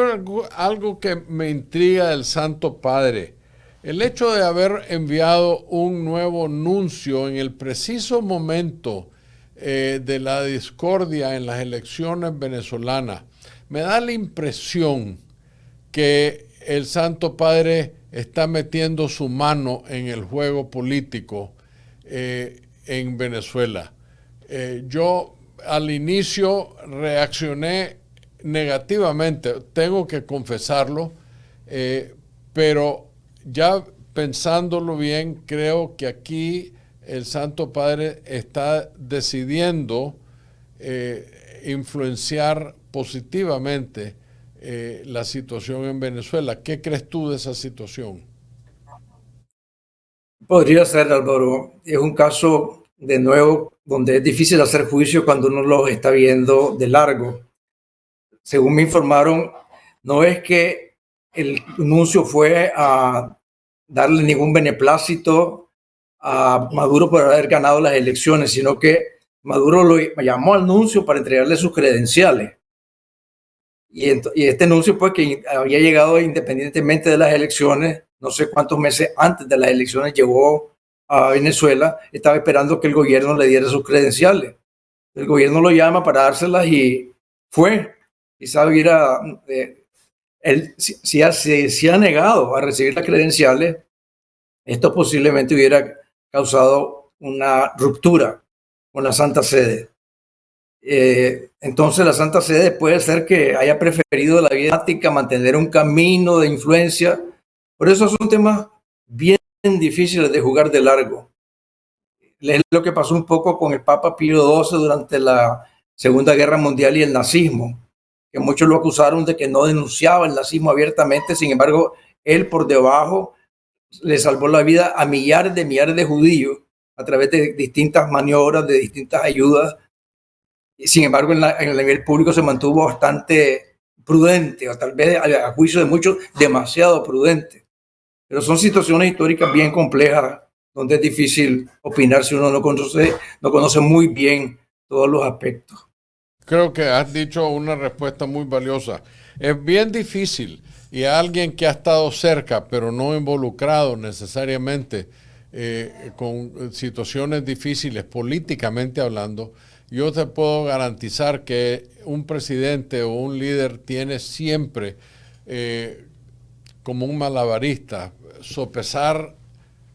algo que me intriga del Santo Padre. El hecho de haber enviado un nuevo nuncio en el preciso momento de la discordia en las elecciones venezolanas, me da la impresión que el Santo Padre está metiendo su mano en el juego político en Venezuela. Yo al inicio reaccioné negativamente, tengo que confesarlo, pero ya pensándolo bien, creo que aquí el Santo Padre está decidiendo influenciar positivamente la situación en Venezuela. ¿Qué crees tú de esa situación? Podría ser, Álvaro. Es un caso, de nuevo, donde es difícil hacer juicio cuando uno los está viendo de largo. Según me informaron, no es que el nuncio fue a darle ningún beneplácito a Maduro por haber ganado las elecciones, sino que Maduro lo llamó al nuncio para entregarle sus credenciales. Y este nuncio, pues, que había llegado independientemente de las elecciones, no sé cuántos meses antes de las elecciones llegó a Venezuela, estaba esperando que el gobierno le diera sus credenciales. El gobierno lo llama para dárselas y fue. Quizá hubiera, él si ha negado a recibir las credenciales, esto posiblemente hubiera causado una ruptura con la Santa Sede. Entonces la Santa Sede puede ser que haya preferido la vía diplomática, mantener un camino de influencia. Por eso son temas bien difíciles de jugar de largo. Es lo que pasó un poco con el Papa Pío XII durante la Segunda Guerra Mundial y el nazismo, que muchos lo acusaron de que no denunciaba el nazismo abiertamente. Sin embargo, él por debajo le salvó la vida a millares de judíos a través de distintas maniobras, de distintas ayudas. Y sin embargo, en el nivel público se mantuvo bastante prudente, o tal vez a juicio de muchos, demasiado prudente. Pero son situaciones históricas bien complejas, donde es difícil opinar si uno no conoce muy bien todos los aspectos. Creo que has dicho una respuesta muy valiosa. Es bien difícil y a alguien que ha estado cerca, pero no involucrado necesariamente con situaciones difíciles políticamente hablando, yo te puedo garantizar que un presidente o un líder tiene siempre, como un malabarista, sopesar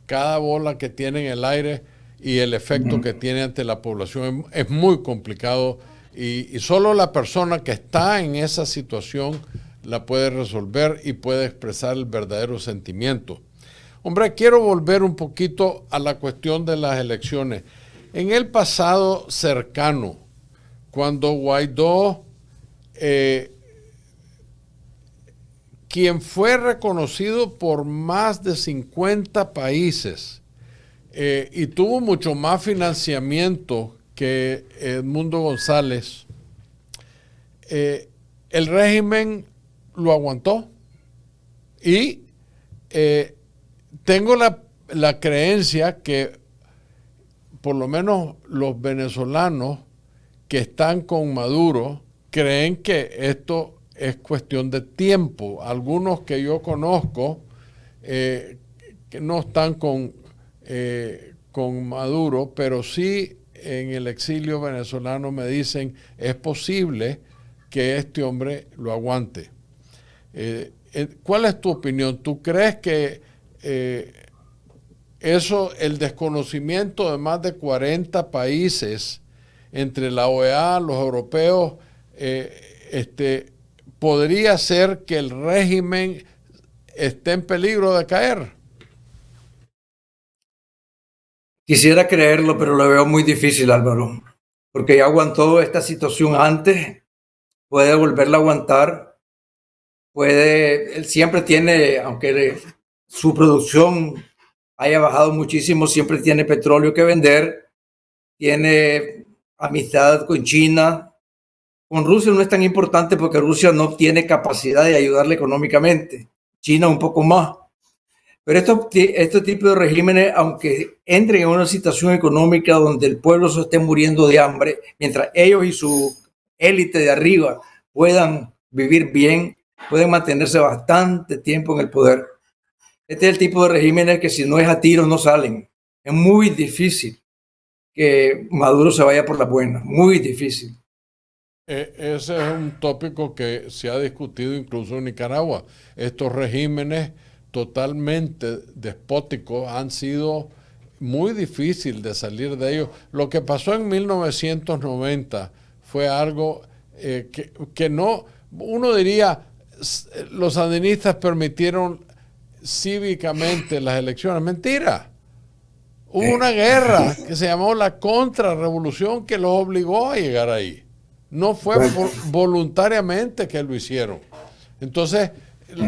cada bola que tiene en el aire y el efecto que tiene ante la población. Es muy complicado y solo la persona que está en esa situación la puede resolver y puede expresar el verdadero sentimiento. Hombre, quiero volver un poquito a la cuestión de las elecciones. En el pasado cercano, cuando Guaidó, quien fue reconocido por más de 50 países y tuvo mucho más financiamiento que Edmundo González, el régimen lo aguantó y tengo la creencia que por lo menos los venezolanos que están con Maduro creen que esto es cuestión de tiempo. Algunos que yo conozco que no están con Maduro, pero sí en el exilio venezolano me dicen es posible que este hombre lo aguante. ¿Cuál es tu opinión? ¿Tú crees que el desconocimiento de más de 40 países entre la OEA, los europeos, podría ser que el régimen esté en peligro de caer? Quisiera creerlo, pero lo veo muy difícil, Álvaro, porque ya aguantó esta situación antes, puede volverla a aguantar. él siempre tiene, aunque su producción haya bajado muchísimo, siempre tiene petróleo que vender, tiene amistad con China. Con Rusia no es tan importante porque Rusia no tiene capacidad de ayudarle económicamente. China un poco más. Pero estos tipos de regímenes, aunque entren en una situación económica donde el pueblo se esté muriendo de hambre, mientras ellos y su élite de arriba puedan vivir bien, pueden mantenerse bastante tiempo en el poder. Este es el tipo de regímenes que si no es a tiros no salen. Es muy difícil que Maduro se vaya por la buena, muy difícil. Ese es un tópico que se ha discutido incluso en Nicaragua. Estos regímenes totalmente despóticos han sido muy difícil de salir de ellos. Lo que pasó en 1990 fue algo que no, uno diría, los sandinistas permitieron cívicamente las elecciones. Mentira. Hubo una guerra que se llamó la contrarrevolución que los obligó a llegar ahí. No fue voluntariamente que lo hicieron. Entonces,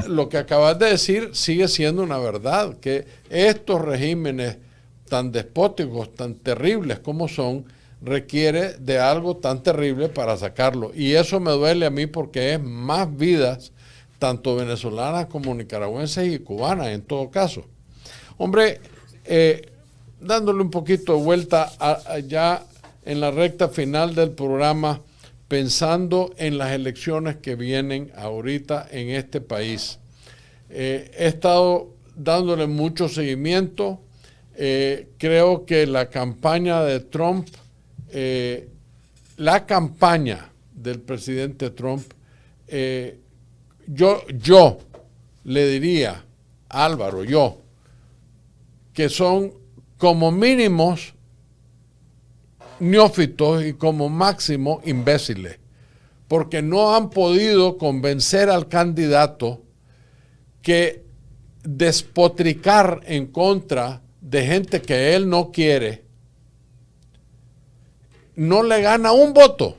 lo que acabas de decir sigue siendo una verdad, que estos regímenes tan despóticos, tan terribles como son, requiere de algo tan terrible para sacarlo. Y eso me duele a mí porque es más vidas, tanto venezolanas como nicaragüenses y cubanas en todo caso. Hombre, dándole un poquito de vuelta ya en la recta final del programa, pensando en las elecciones que vienen ahorita en este país. He estado dándole mucho seguimiento. Creo que la campaña de Trump, la campaña del presidente Trump, yo le diría, Álvaro, que son como mínimos neófitos y como máximo imbéciles, porque no han podido convencer al candidato que despotricar en contra de gente que él no quiere no le gana un voto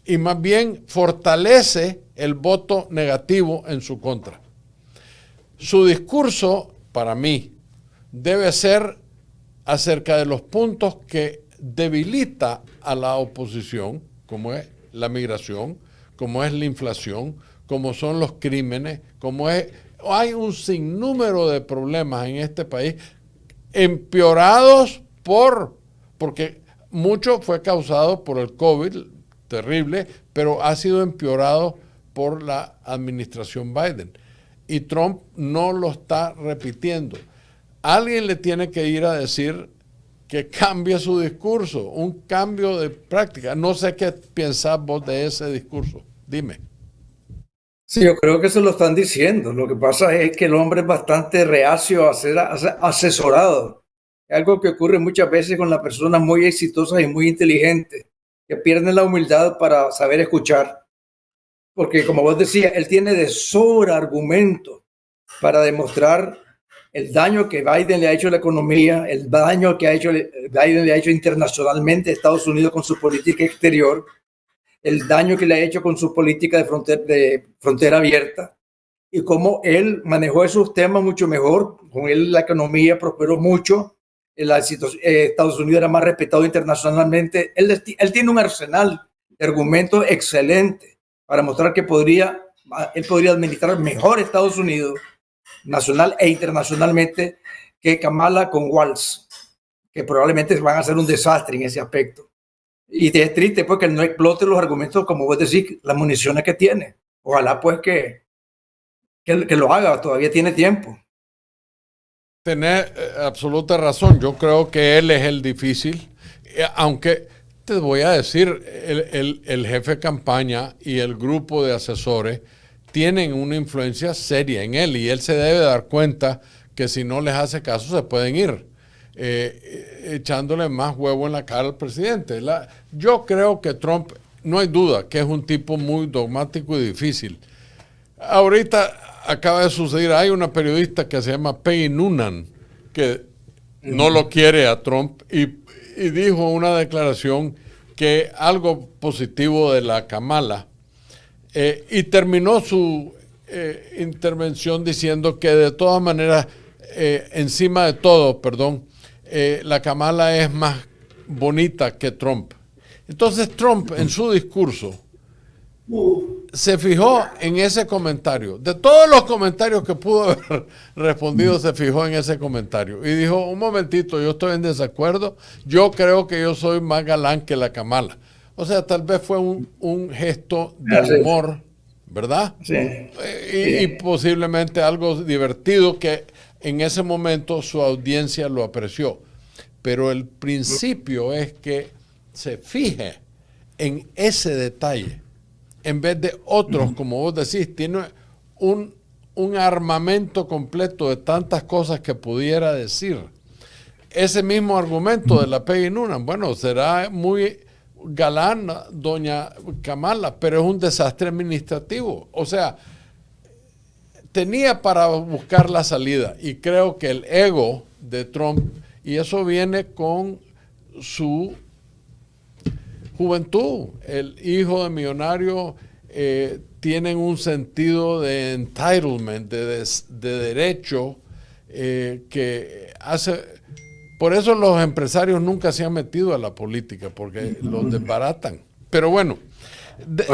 y más bien fortalece el voto negativo en su contra. Su discurso, para mí, debe ser acerca de los puntos que debilita a la oposición, como es la migración, como es la inflación, como son los crímenes, hay un sinnúmero de problemas en este país empeorados porque mucho fue causado por el COVID, terrible, pero ha sido empeorado por la administración Biden. Y Trump no lo está repitiendo. Alguien le tiene que ir a decir que cambie su discurso, un cambio de práctica. No sé qué pensás vos de ese discurso. Dime. Sí, yo creo que se lo están diciendo. Lo que pasa es que el hombre es bastante reacio a ser asesorado. Es algo que ocurre muchas veces con las personas muy exitosas y muy inteligentes, que pierden la humildad para saber escuchar. Porque, como vos decías, él tiene de sobra argumentos para demostrar el daño que Biden le ha hecho a la economía, el daño que Biden le ha hecho internacionalmente a Estados Unidos con su política exterior, el daño que le ha hecho con su política de frontera abierta y cómo él manejó esos temas mucho mejor. Con él la economía prosperó mucho, Estados Unidos era más respetado internacionalmente. Él tiene un arsenal de argumentos excelente para mostrar que él podría administrar mejor Estados Unidos nacional e internacionalmente que Kamala con Walz, que probablemente van a ser un desastre en ese aspecto. Y es triste porque él no explote los argumentos, como vos decís, las municiones que tiene. Ojalá pues que lo haga, todavía tiene tiempo. Tenés absoluta razón. Yo creo que él es el difícil, aunque te voy a decir, el jefe de campaña y el grupo de asesores tienen una influencia seria en él y él se debe dar cuenta que si no les hace caso se pueden ir, echándole más huevo en la cara al presidente. Yo creo que Trump, no hay duda que es un tipo muy dogmático y difícil. Ahorita acaba de suceder, hay una periodista que se llama Peggy Noonan que no lo quiere a Trump y dijo una declaración que algo positivo de la Kamala Y terminó su intervención diciendo que de todas maneras, encima de todo, la Kamala es más bonita que Trump. Entonces Trump en su discurso se fijó en ese comentario. De todos los comentarios que pudo haber respondido, se fijó en ese comentario. Y dijo, un momentito, yo estoy en desacuerdo. Yo creo que yo soy más galán que la Kamala. O sea, tal vez fue un gesto de humor, ¿verdad? Sí. Y posiblemente algo divertido que en ese momento su audiencia lo apreció. Pero el principio es que se fije en ese detalle. En vez de otros, como vos decís, tiene un armamento completo de tantas cosas que pudiera decir. Ese mismo argumento de la Peggy Noonan, bueno, será muy galana doña Kamala, pero es un desastre administrativo. O sea, tenía para buscar la salida, y creo que el ego de Trump, y eso viene con su juventud. El hijo de millonario tienen un sentido de entitlement, de derecho, que hace... Por eso los empresarios nunca se han metido a la política, porque los desbaratan. Pero bueno,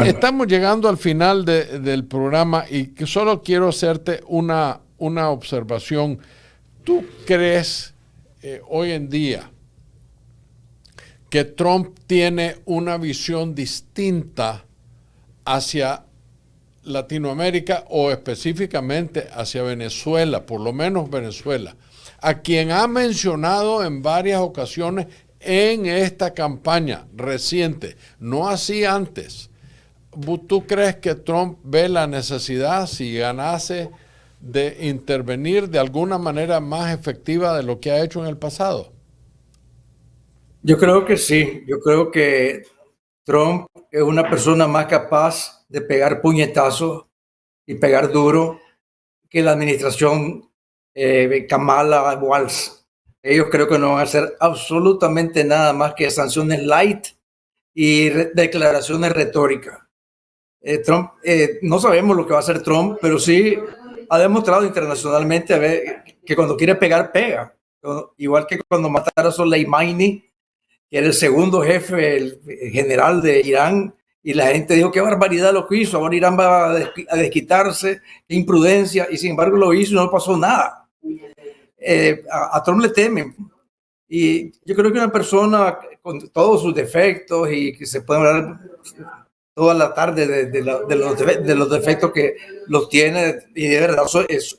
estamos llegando al final del programa y solo quiero hacerte una observación. ¿Tú crees hoy en día que Trump tiene una visión distinta hacia Latinoamérica o específicamente hacia Venezuela, por lo menos Venezuela, a quien ha mencionado en varias ocasiones en esta campaña reciente, no así antes? ¿Tú crees que Trump ve la necesidad, si ganase, de intervenir de alguna manera más efectiva de lo que ha hecho en el pasado? Yo creo que sí. Yo creo que Trump es una persona más capaz de pegar puñetazos y pegar duro que la administración Kamala Walz. Ellos creo que no van a hacer absolutamente nada más que sanciones light y declaraciones retóricas. Trump, no sabemos lo que va a hacer Trump, pero sí ha demostrado internacionalmente que cuando quiere pegar, pega. Igual que cuando mataron a Soleimani, que era el segundo jefe, el general de Irán, y la gente dijo, qué barbaridad lo que hizo, ahora Irán va a desquitarse, qué imprudencia, y sin embargo lo hizo y no pasó nada. A Trump le temen. Y yo creo que una persona con todos sus defectos, y que se puede hablar toda la tarde de los defectos que los tiene, y de verdad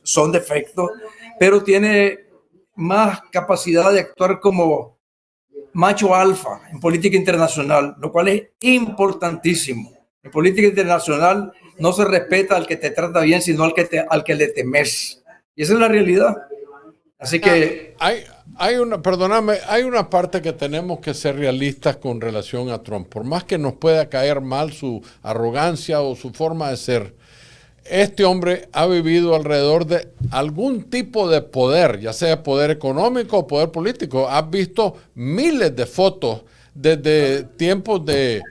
son defectos, pero tiene más capacidad de actuar como macho alfa en política internacional, lo cual es importantísimo. En política internacional no se respeta al que te trata bien, sino al que le temes. Y esa es la realidad. Así que... Hay una parte que tenemos que ser realistas con relación a Trump. Por más que nos pueda caer mal su arrogancia o su forma de ser, este hombre ha vivido alrededor de algún tipo de poder, ya sea poder económico o poder político. Has visto miles de fotos desde tiempos de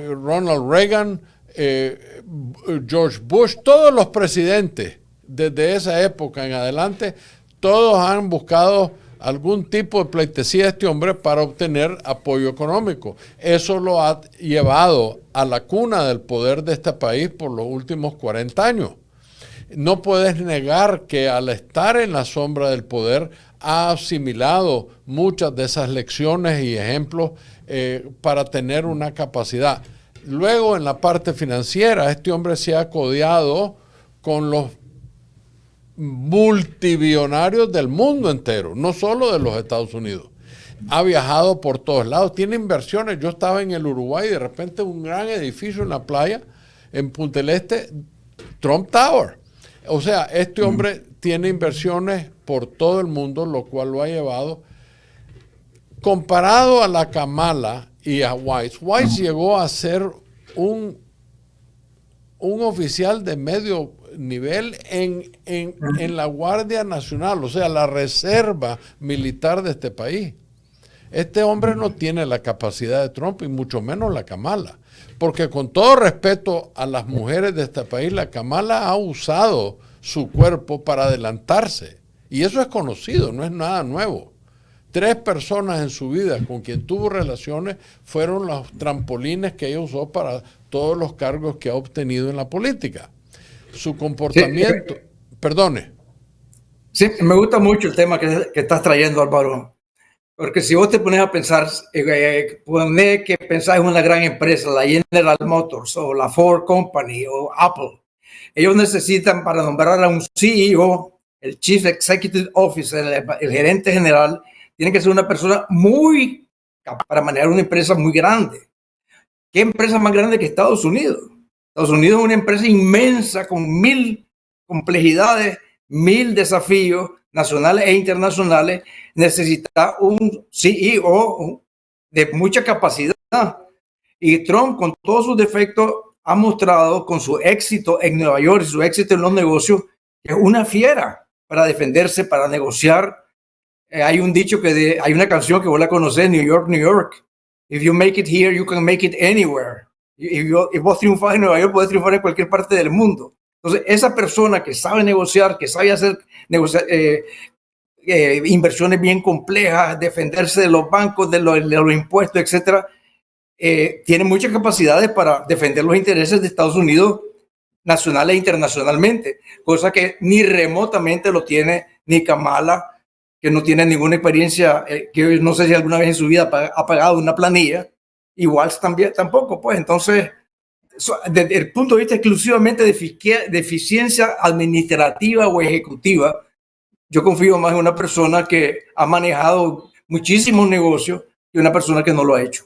Ronald Reagan, George Bush, todos los presidentes desde esa época en adelante, todos han buscado algún tipo de pleitesía de este hombre para obtener apoyo económico. Eso lo ha llevado a la cuna del poder de este país por los últimos 40 años. No puedes negar que al estar en la sombra del poder ha asimilado muchas de esas lecciones y ejemplos para tener una capacidad. Luego, en la parte financiera, este hombre se ha codeado con los multibillonarios del mundo entero, no solo de los Estados Unidos. Ha viajado por todos lados, tiene inversiones. Yo estaba en el Uruguay y de repente un gran edificio en la playa, en Punta del Este, Trump Tower. O sea, este hombre tiene inversiones por todo el mundo, lo cual lo ha llevado. Comparado a la Kamala y a Weiss llegó a ser un oficial de medio nivel en la Guardia Nacional, o sea, la reserva militar de este país. Este hombre no tiene la capacidad de Trump y mucho menos la Kamala. Porque con todo respeto a las mujeres de este país, la Kamala ha usado su cuerpo para adelantarse. Y eso es conocido, no es nada nuevo. 3 personas en su vida con quien tuvo relaciones fueron los trampolines que ella usó para todos los cargos que ha obtenido en la política. Su comportamiento... Sí, perdone. sí, me gusta mucho el tema que estás trayendo, Álvaro. Porque si vos te pones a pensar, poner que pensás en una gran empresa, la General Motors o la Ford Company o Apple, ellos necesitan para nombrar a un CEO, el Chief Executive Officer, el gerente general, tiene que ser una persona muy capaz para manejar una empresa muy grande. ¿Qué empresa más grande que Estados Unidos? Estados Unidos es una empresa inmensa con 1000 complejidades, 1000 desafíos nacionales e internacionales. Necesita un CEO de mucha capacidad. Y Trump, con todos sus defectos, ha mostrado con su éxito en Nueva York y su éxito en los negocios que es una fiera para defenderse, para negociar. Hay un dicho hay una canción que vos la conocés, New York, New York. If you make it here, you can make it anywhere. Y vos triunfás en Nueva York, podés triunfar en cualquier parte del mundo. Entonces, esa persona que sabe negociar, que sabe hacer inversiones bien complejas, defenderse de los bancos, de los impuestos, etcétera, tiene muchas capacidades para defender los intereses de Estados Unidos nacional e internacionalmente, cosa que ni remotamente lo tiene ni Kamala, que no tiene ninguna experiencia, que no sé si alguna vez en su vida ha pagado una planilla, y Walz también tampoco, pues. Entonces, desde el punto de vista exclusivamente de eficiencia administrativa o ejecutiva, yo confío más en una persona que ha manejado muchísimos negocios que una persona que no lo ha hecho.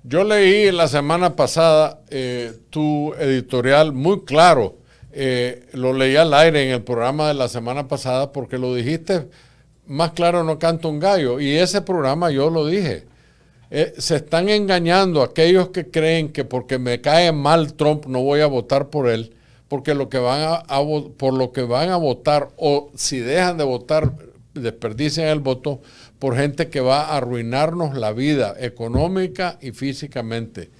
Yo leí la semana pasada tu editorial muy claro, lo leí al aire en el programa de la semana pasada porque lo dijiste más claro no canta un gallo, y ese programa yo lo dije. Se están engañando aquellos que creen que porque me cae mal Trump no voy a votar por él, porque por lo que van a votar, o si dejan de votar, desperdician el voto por gente que va a arruinarnos la vida económica y físicamente.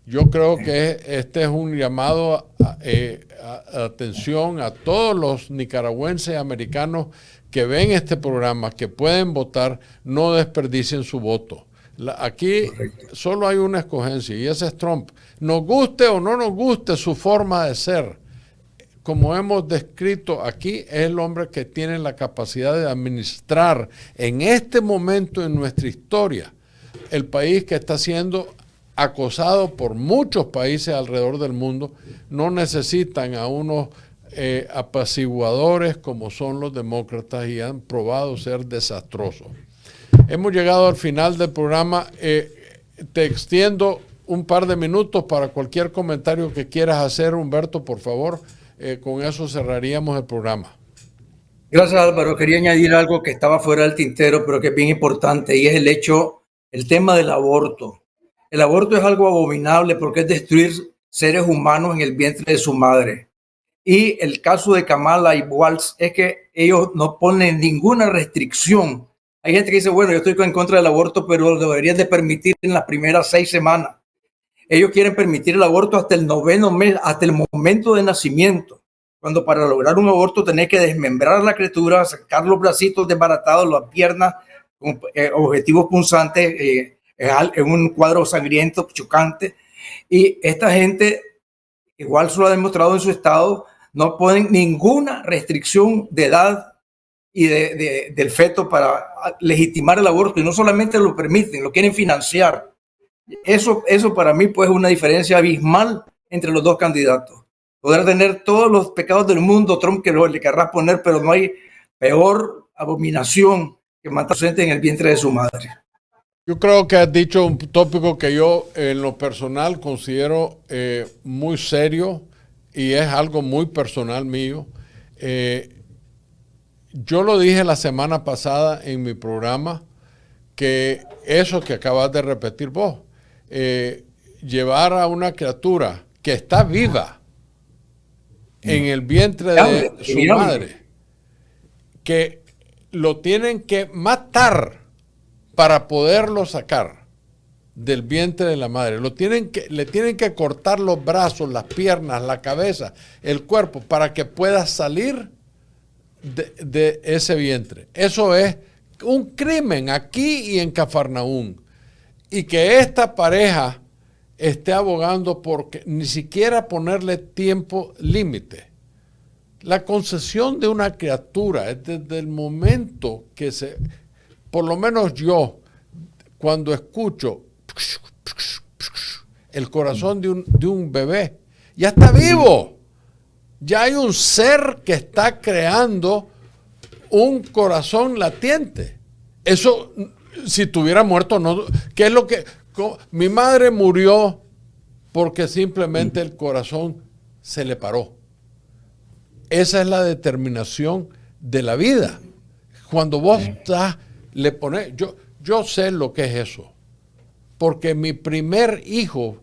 Yo creo que este es un llamado a atención a todos los nicaragüenses americanos que ven este programa, que pueden votar, no desperdicien su voto. Aquí solo hay una escogencia y ese es Trump. Nos guste o no nos guste su forma de ser, como hemos descrito aquí, es el hombre que tiene la capacidad de administrar en este momento en nuestra historia el país que está siendo acosado por muchos países alrededor del mundo. No necesitan a unos apaciguadores como son los demócratas, y han probado ser desastrosos. Hemos llegado al final del programa. Te extiendo un par de minutos para cualquier comentario que quieras hacer, Humberto, por favor. Con eso cerraríamos el programa. Gracias, Álvaro. Quería añadir algo que estaba fuera del tintero, pero que es bien importante, y es el tema del aborto. El aborto es algo abominable porque es destruir seres humanos en el vientre de su madre. Y el caso de Kamala y Walz es que ellos no ponen ninguna restricción. Hay gente que dice, bueno, yo estoy en contra del aborto, pero lo deberían de permitir en las primeras 6 semanas. Ellos quieren permitir el aborto hasta el 9º mes, hasta el momento de nacimiento. Cuando para lograr un aborto tenés que desmembrar a la criatura, sacar los bracitos desbaratados, las piernas con objetivos punzantes, en un cuadro sangriento, chocante. Y esta gente, igual se lo ha demostrado en su estado, no ponen ninguna restricción de edad y del feto para legitimar el aborto. Y no solamente lo permiten, lo quieren financiar. Eso para mí pues es una diferencia abismal entre los dos candidatos. Poder tener todos los pecados del mundo, Trump que le querrás poner, pero no hay peor abominación que matar gente en el vientre de su madre. Yo creo que has dicho un tópico que yo en lo personal considero muy serio, y es algo muy personal mío. Yo lo dije la semana pasada en mi programa, que eso que acabas de repetir vos, llevar a una criatura que está viva en el vientre de su madre, que lo tienen que matar para poderlo sacar del vientre de la madre. Le tienen que cortar los brazos, las piernas, la cabeza, el cuerpo, para que pueda salir de ese vientre. Eso es un crimen aquí y en Cafarnaún. Y que esta pareja esté abogando porque ni siquiera ponerle tiempo límite. La concesión de una criatura es desde el momento que por lo menos yo, cuando escucho el corazón de un bebé, ya está vivo. Ya hay un ser que está creando un corazón latiente. Eso, si estuviera muerto, no. ¿Qué es lo que? Mi madre murió porque simplemente el corazón se le paró. Esa es la determinación de la vida. Cuando vos le pones, yo sé lo que es eso. Porque mi primer hijo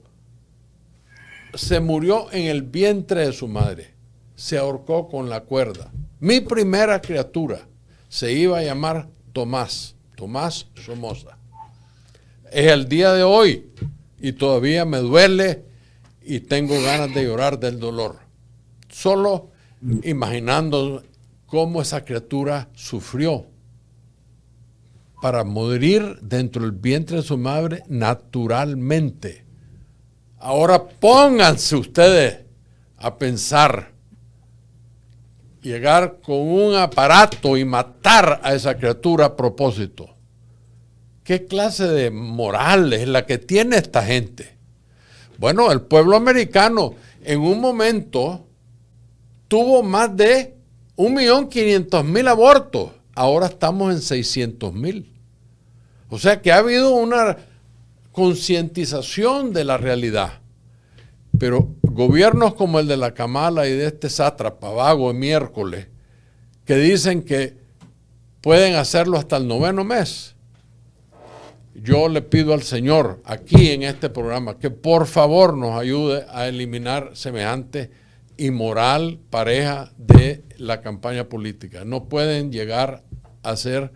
se murió en el vientre de su madre. Se ahorcó con la cuerda. Mi primera criatura se iba a llamar Tomás Somoza. Es el día de hoy y todavía me duele y tengo ganas de llorar del dolor. Solo imaginando cómo esa criatura sufrió para morir dentro del vientre de su madre naturalmente. Ahora pónganse ustedes a pensar, llegar con un aparato y matar a esa criatura a propósito. ¿Qué clase de moral es la que tiene esta gente? Bueno, el pueblo americano en un momento tuvo más de 1.500.000 abortos. Ahora estamos en 600.000. O sea que ha habido una concientización de la realidad. Pero gobiernos como el de la Kamala y de este sátrapa vago de miércoles, que dicen que pueden hacerlo hasta el 9º mes. Yo le pido al Señor aquí en este programa que por favor nos ayude a eliminar semejante inmoral pareja de la campaña política. No pueden llegar a ser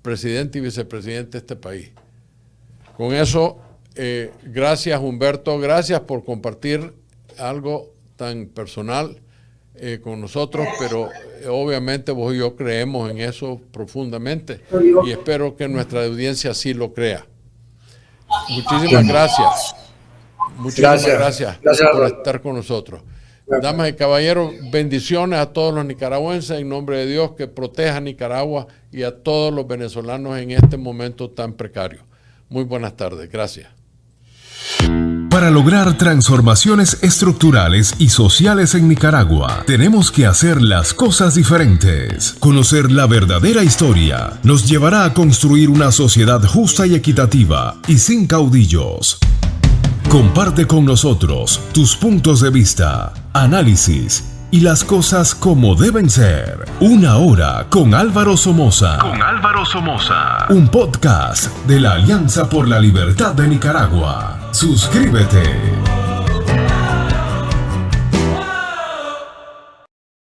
presidente y vicepresidente de este país. Con eso, gracias Humberto, gracias por compartir algo tan personal con nosotros, pero obviamente vos y yo creemos en eso profundamente y espero que nuestra audiencia así lo crea. Muchísimas gracias. Muchísimas gracias por estar con nosotros. Damas y caballeros, bendiciones a todos los nicaragüenses en nombre de Dios, que proteja a Nicaragua y a todos los venezolanos en este momento tan precario. Muy buenas tardes, gracias. Para lograr transformaciones estructurales y sociales en Nicaragua, tenemos que hacer las cosas diferentes. Conocer la verdadera historia nos llevará a construir una sociedad justa y equitativa y sin caudillos. Comparte con nosotros tus puntos de vista, análisis y las cosas como deben ser. Una hora con Álvaro Somoza. Un podcast de la Alianza por la Libertad de Nicaragua. Suscríbete.